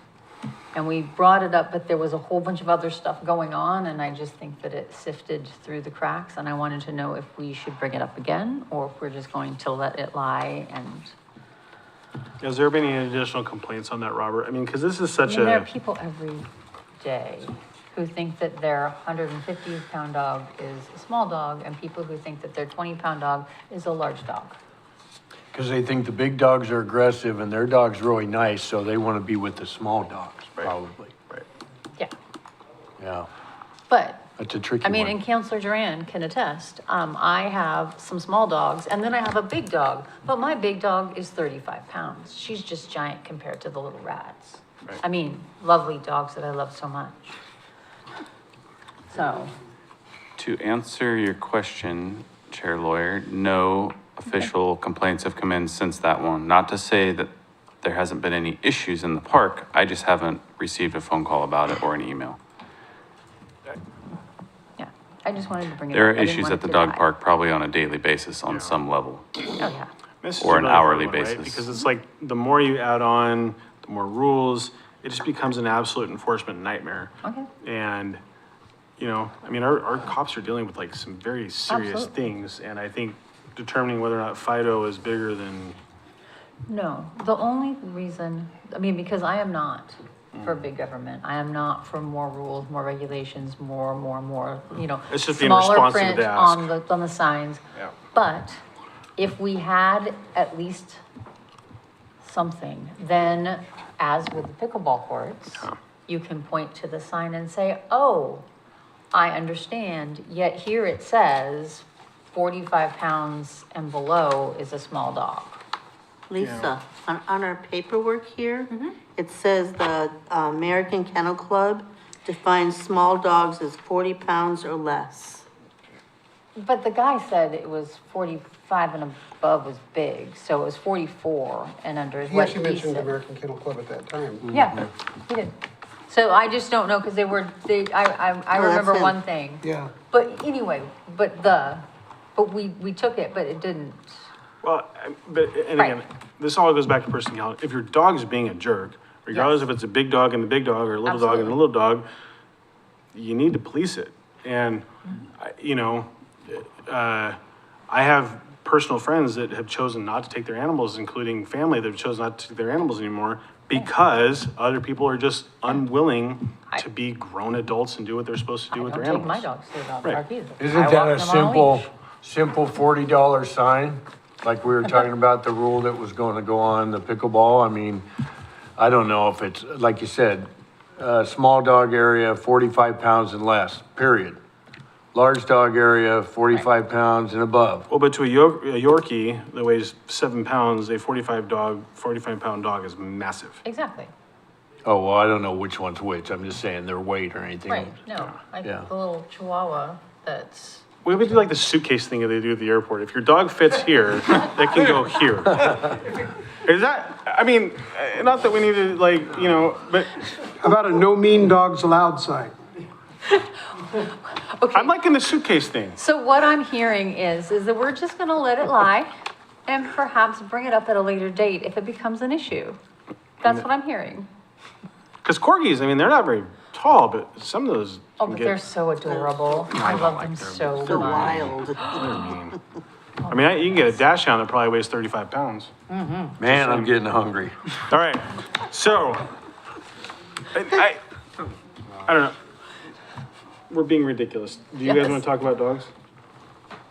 Speaker 3: And we brought it up, but there was a whole bunch of other stuff going on, and I just think that it sifted through the cracks, and I wanted to know if we should bring it up again, or if we're just going to let it lie and.
Speaker 2: Has there been any additional complaints on that, Robert? I mean, because this is such
Speaker 3: There are
Speaker 2: a,
Speaker 3: people every day who think that their 150-pound dog is a small dog, and people who think that their 20-pound dog is a large dog.
Speaker 4: Because they think the big dogs are aggressive and their dog's really nice, so they want to be with the small dogs, probably.
Speaker 2: right.
Speaker 3: Yeah,
Speaker 4: Yeah,
Speaker 3: but,
Speaker 4: that's a tricky
Speaker 3: I mean,
Speaker 4: one.
Speaker 3: and Counselor Duran can attest, I have some small dogs, and then I have a big dog, but my big dog is 35 pounds. She's just giant compared to the little rats.
Speaker 2: Right.
Speaker 3: I mean, lovely dogs that I love so much. So,
Speaker 6: To answer your question, Chair Lawyer, no official complaints have come in since that one. Not to say that there hasn't been any issues in the park, I just haven't received a phone call about it or an email.
Speaker 3: yeah, I just wanted to bring it up.
Speaker 6: There are
Speaker 3: I didn't
Speaker 6: issues
Speaker 3: want
Speaker 6: at
Speaker 3: it
Speaker 6: the
Speaker 3: to
Speaker 6: dog
Speaker 3: die.
Speaker 6: park probably on a daily basis on some level.
Speaker 3: Oh, yeah.
Speaker 2: This is
Speaker 6: Or
Speaker 2: a
Speaker 6: an
Speaker 2: really hard
Speaker 6: hourly
Speaker 2: one, right?
Speaker 6: basis.
Speaker 2: Because it's like, the more you add on, the more rules, it just becomes an absolute enforcement nightmare.
Speaker 3: Okay.
Speaker 2: And, you know, I mean, our cops are dealing with like some very serious
Speaker 3: Absolutely.
Speaker 2: things, and I think determining whether or not Fido is bigger than,
Speaker 3: No, the only reason, I mean, because I am not for big government. I am not for more rules, more regulations, more, you know,
Speaker 2: It's just being
Speaker 3: smaller
Speaker 2: responsive to
Speaker 3: print
Speaker 2: the ask.
Speaker 3: on the signs.
Speaker 2: Yeah.
Speaker 3: But if we had at least something, then as with the pickleball courts, you can point to the sign and say, oh, I understand, yet here it says 45 pounds and below is a small dog.
Speaker 13: Lisa, on our paperwork here, it says the American Kennel Club defines small dogs as 40 pounds or less.
Speaker 3: But the guy said it was 45 and above was big, so it was 44 and under is
Speaker 9: He
Speaker 3: what
Speaker 9: actually
Speaker 3: he
Speaker 9: mentioned the
Speaker 3: said.
Speaker 9: American Kennel Club at that time.
Speaker 3: Yeah, he did. So I just don't know, because I
Speaker 13: that's
Speaker 3: remember
Speaker 13: him.
Speaker 3: one thing.
Speaker 9: Yeah.
Speaker 3: But anyway, but we took it, but it didn't.
Speaker 2: well, but, and
Speaker 3: Right.
Speaker 2: again, this all goes back to personality. If your dog is being a jerk, regardless if it's a big dog and the big dog, or a little dog and a little dog, you need to police it. And, you know, I have personal friends that have chosen not to take their animals, including family that have chosen not to take their animals anymore, because other people are just unwilling to be grown adults and do what they're supposed to do
Speaker 3: I
Speaker 2: with
Speaker 3: don't
Speaker 2: their
Speaker 3: take my
Speaker 2: animals.
Speaker 3: dogs to the dog
Speaker 2: Right.
Speaker 3: park either.
Speaker 4: Isn't
Speaker 3: I
Speaker 4: that
Speaker 3: walk
Speaker 4: a
Speaker 3: them on leash.
Speaker 4: simple $40 sign? Like we were talking about the rule that was going to go on the pickleball. I mean, I don't know if it's, like you said, small dog area, 45 pounds and less, period. Large dog area, 45 pounds and above.
Speaker 2: Well, but to a Yorkie that weighs 7 pounds, a 45-pound dog is massive.
Speaker 3: Exactly,
Speaker 4: Oh, well, I don't know which one's which. I'm just saying their weight or anything.
Speaker 3: right, no, like
Speaker 4: Yeah.
Speaker 3: the little chihuahua that's,
Speaker 2: We would do like the suitcase thing that they do at the airport. If your dog fits here, they can go here. Is that, I mean, not that we need to like, you know, but
Speaker 9: How about a no mean dogs allowed sign?
Speaker 2: I'm liking the suitcase thing.
Speaker 3: so what I'm hearing is that we're just gonna let it lie and perhaps bring it up at a later date if it becomes an issue. That's what I'm hearing.
Speaker 2: Because corgis, I mean, they're not very tall, but some of those
Speaker 3: Oh,
Speaker 2: can
Speaker 3: but they're
Speaker 2: get,
Speaker 3: so adorable. I love them so
Speaker 13: So
Speaker 3: much.
Speaker 13: wild.
Speaker 2: I mean, you can get a dash hound that probably weighs 35 pounds.
Speaker 4: Man, I'm getting hungry.
Speaker 2: All right, so, I don't know. We're being ridiculous. Do you guys
Speaker 3: Yes.
Speaker 2: want to talk about dogs?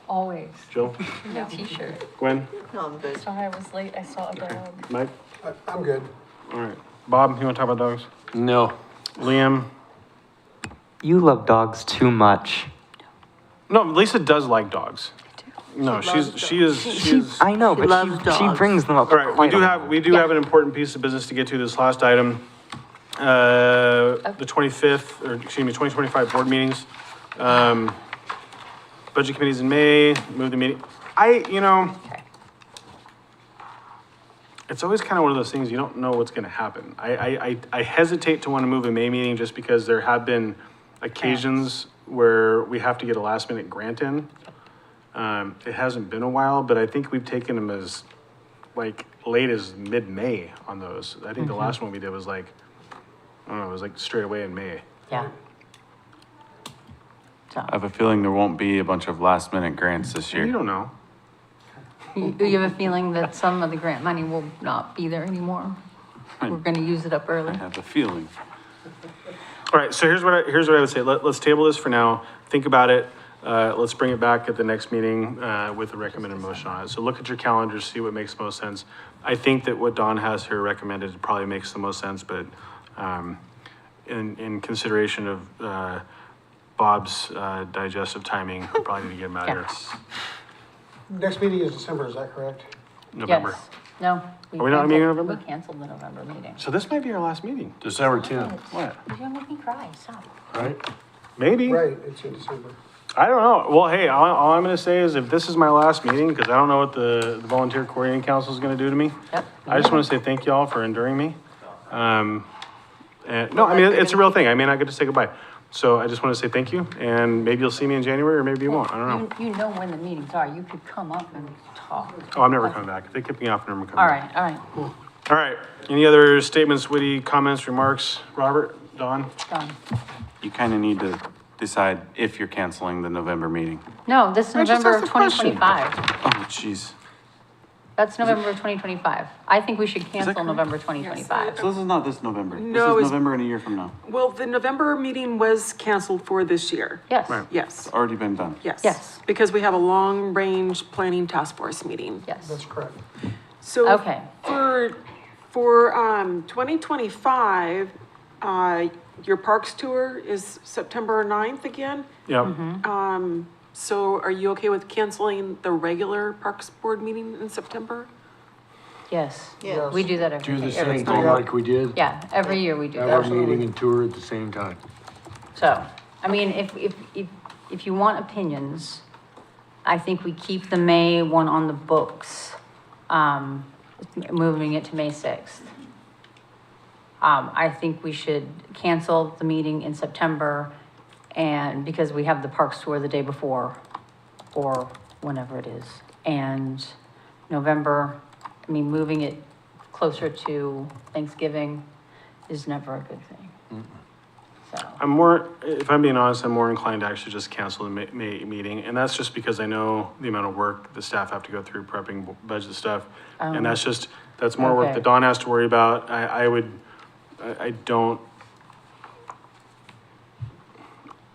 Speaker 3: Always.
Speaker 2: Jill,
Speaker 3: No t-shirt.
Speaker 2: Gwen,
Speaker 13: No, I'm good.
Speaker 3: Sorry, I was late. I saw a dog.
Speaker 2: Mike?
Speaker 9: I'm good.
Speaker 2: All right. Bob, you want to talk about dogs?
Speaker 4: No.
Speaker 2: Liam?
Speaker 11: You love dogs too much.
Speaker 2: No, Lisa does like dogs. No, she is.
Speaker 11: I know,
Speaker 13: She
Speaker 11: but
Speaker 13: loves
Speaker 11: she
Speaker 13: dogs.
Speaker 11: brings them up.
Speaker 2: All right,
Speaker 11: quite a lot.
Speaker 2: we do have an important piece of business to get to, this last item. The 25th, or excuse me, 2025 board meetings. Budget committees in May, move the meeting.
Speaker 3: Okay.
Speaker 2: It's always kind of one of those things, you don't know what's gonna happen. I hesitate to want to move a May meeting just because there have been occasions where we have to get a last minute grant in. It hasn't been a while, but I think we've taken them as like late as mid-May on those. I think the last one we did was like, I don't know, it was like straight away in May.
Speaker 3: Yeah. So,
Speaker 6: I have a feeling there won't be a bunch of last minute grants this
Speaker 2: You
Speaker 6: year.
Speaker 2: don't know.
Speaker 3: you have a feeling that some of the grant money will not be there anymore? We're gonna use it up
Speaker 6: I
Speaker 3: early?
Speaker 6: have a feeling.
Speaker 2: All right, so here's what I would say. Let's table this for now. Think about it. Let's bring it back at the next meeting, with a recommended motion on it. So look at your calendars, see what makes most sense. I think that what Dawn has here recommended probably makes the most sense, but, in consideration of, Bob's, digestive timing, we probably need to get him out of here.
Speaker 9: Next meeting is December, is that correct?
Speaker 2: November.
Speaker 3: Yes. No.
Speaker 2: Are we not meeting in November?
Speaker 3: We canceled the November meeting.
Speaker 2: So this might be our last meeting,
Speaker 4: December 10th,
Speaker 2: What?
Speaker 3: You're gonna make me cry, stop.
Speaker 4: right?
Speaker 2: Maybe.
Speaker 9: Right, it's in December.
Speaker 2: I don't know. Well, hey, all I'm gonna say is if this is my last meeting, because I don't know what the volunteer coordinating council is gonna do to me.
Speaker 3: Yep.
Speaker 2: I just want to say thank you all for enduring me. And no, I mean, it's a real thing. I may not get to say goodbye. So I just want to say thank you, and maybe you'll see me in January, or maybe you won't. I don't know.
Speaker 3: You know when the meetings are, you could come up and talk.
Speaker 2: Oh, I'm never coming back. If they kick me off, I'm never coming
Speaker 3: All
Speaker 2: back.
Speaker 3: right,
Speaker 2: All right. Any other statements, witty comments, remarks? Robert, Dawn?
Speaker 3: done.
Speaker 6: You kind of need to decide if you're canceling the November meeting.
Speaker 3: No, this
Speaker 2: I just
Speaker 3: November
Speaker 2: asked
Speaker 3: of
Speaker 2: the question.
Speaker 3: 2025.
Speaker 6: Oh, jeez.
Speaker 3: That's November of 2025. I think we should cancel
Speaker 6: correct?
Speaker 3: November 2025.
Speaker 6: So this is not this November.
Speaker 15: No,
Speaker 6: This is
Speaker 15: it's-
Speaker 6: November and a year from now.
Speaker 15: Well, the November meeting was canceled for this year.
Speaker 3: Yes,
Speaker 2: Right.
Speaker 15: Yes,
Speaker 6: It's already been done.
Speaker 15: yes.
Speaker 3: Yes.
Speaker 15: Because we have a long-range planning task force meeting.
Speaker 3: yes.
Speaker 9: That's correct.
Speaker 15: So
Speaker 3: Okay.
Speaker 15: for 2025, your parks tour is September 9th again.
Speaker 2: Yep.
Speaker 15: So are you okay with canceling the regular Parks Board meeting in September?
Speaker 3: Yes.
Speaker 13: Yes.
Speaker 3: We do that
Speaker 4: Do
Speaker 3: every
Speaker 4: the
Speaker 3: year.
Speaker 4: same thing like we did.
Speaker 3: Yeah, every year we do
Speaker 4: Have our
Speaker 3: that.
Speaker 4: meeting and tour at the same time.
Speaker 3: So, I mean, if you want opinions, I think we keep the May one on the books, moving it to May 6th. I think we should cancel the meeting in September, and because we have the parks tour the day before, or whenever it is. And November, I mean, moving it closer to Thanksgiving is never a good thing. So,
Speaker 2: I'm more, if I'm being honest, I'm more inclined to actually just cancel the May meeting. And that's just because I know the amount of work the staff have to go through prepping budget stuff. And that's more work
Speaker 3: Okay.
Speaker 2: that Dawn has to worry about.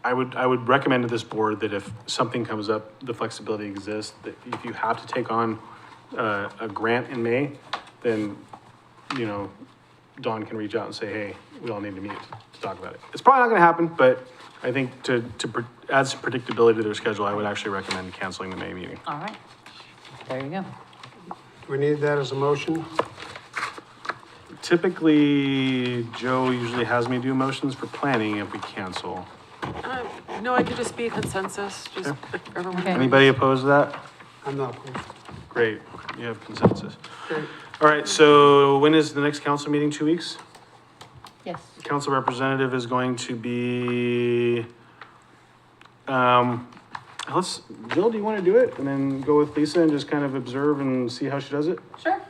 Speaker 2: I would recommend to this board that if something comes up, the flexibility exists, that if you have to take on a grant in May, then, Dawn can reach out and say, hey, we all need to meet to talk about it. It's probably not gonna happen, but I think to add some predictability to their schedule, I would actually recommend canceling the May meeting.
Speaker 3: all right. There you go.
Speaker 9: Do we need that as a motion?
Speaker 2: Typically, Joe usually has me do motions for planning if we cancel.
Speaker 15: No, I could just be consensus, just if everyone.
Speaker 3: Okay.
Speaker 2: Anybody opposed to that?
Speaker 9: I'm not opposed.
Speaker 2: Great, you have consensus.
Speaker 9: Great.
Speaker 2: All right, so when is the next council meeting? 2 weeks?
Speaker 3: Yes.
Speaker 2: Council representative is going to be, Jill, do you want to do it? And then go with Lisa and just kind of observe and see how she does it?
Speaker 3: Sure.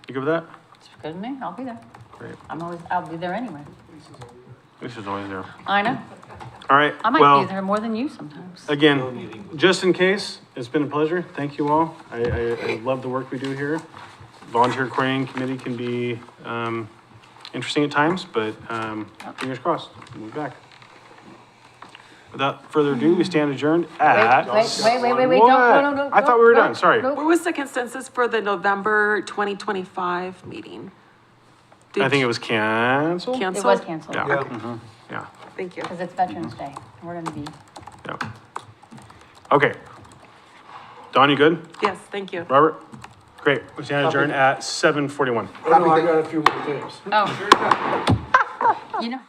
Speaker 2: You good with that?
Speaker 3: It's good with me. I'll be there.
Speaker 2: Great.
Speaker 3: I'll be there anyway.
Speaker 2: Lisa's always there.
Speaker 3: I know.
Speaker 2: All right,
Speaker 3: I might
Speaker 2: well,
Speaker 3: be there more than you sometimes.
Speaker 2: again, just in case, it's been a pleasure. Thank you all. I love the work we do here. Volunteer coordinating committee can be, interesting at times, but, fingers crossed, we'll be back. Without further ado, we stand adjourned at.
Speaker 3: Wait,
Speaker 2: What?
Speaker 3: no.
Speaker 2: I thought we were done, sorry.
Speaker 15: What was the consensus for the November 2025 meeting?
Speaker 2: I think it was canceled.
Speaker 3: It was
Speaker 15: Canceled?
Speaker 3: canceled,
Speaker 2: Yeah, yeah,
Speaker 15: Thank you.
Speaker 3: because it's Veterans Day. We're gonna be,
Speaker 2: yeah. Okay. Don, you good?
Speaker 15: Yes, thank you.
Speaker 2: Robert? Great, we stand adjourned at 7:41.
Speaker 9: I got a few more things.
Speaker 3: oh, You know,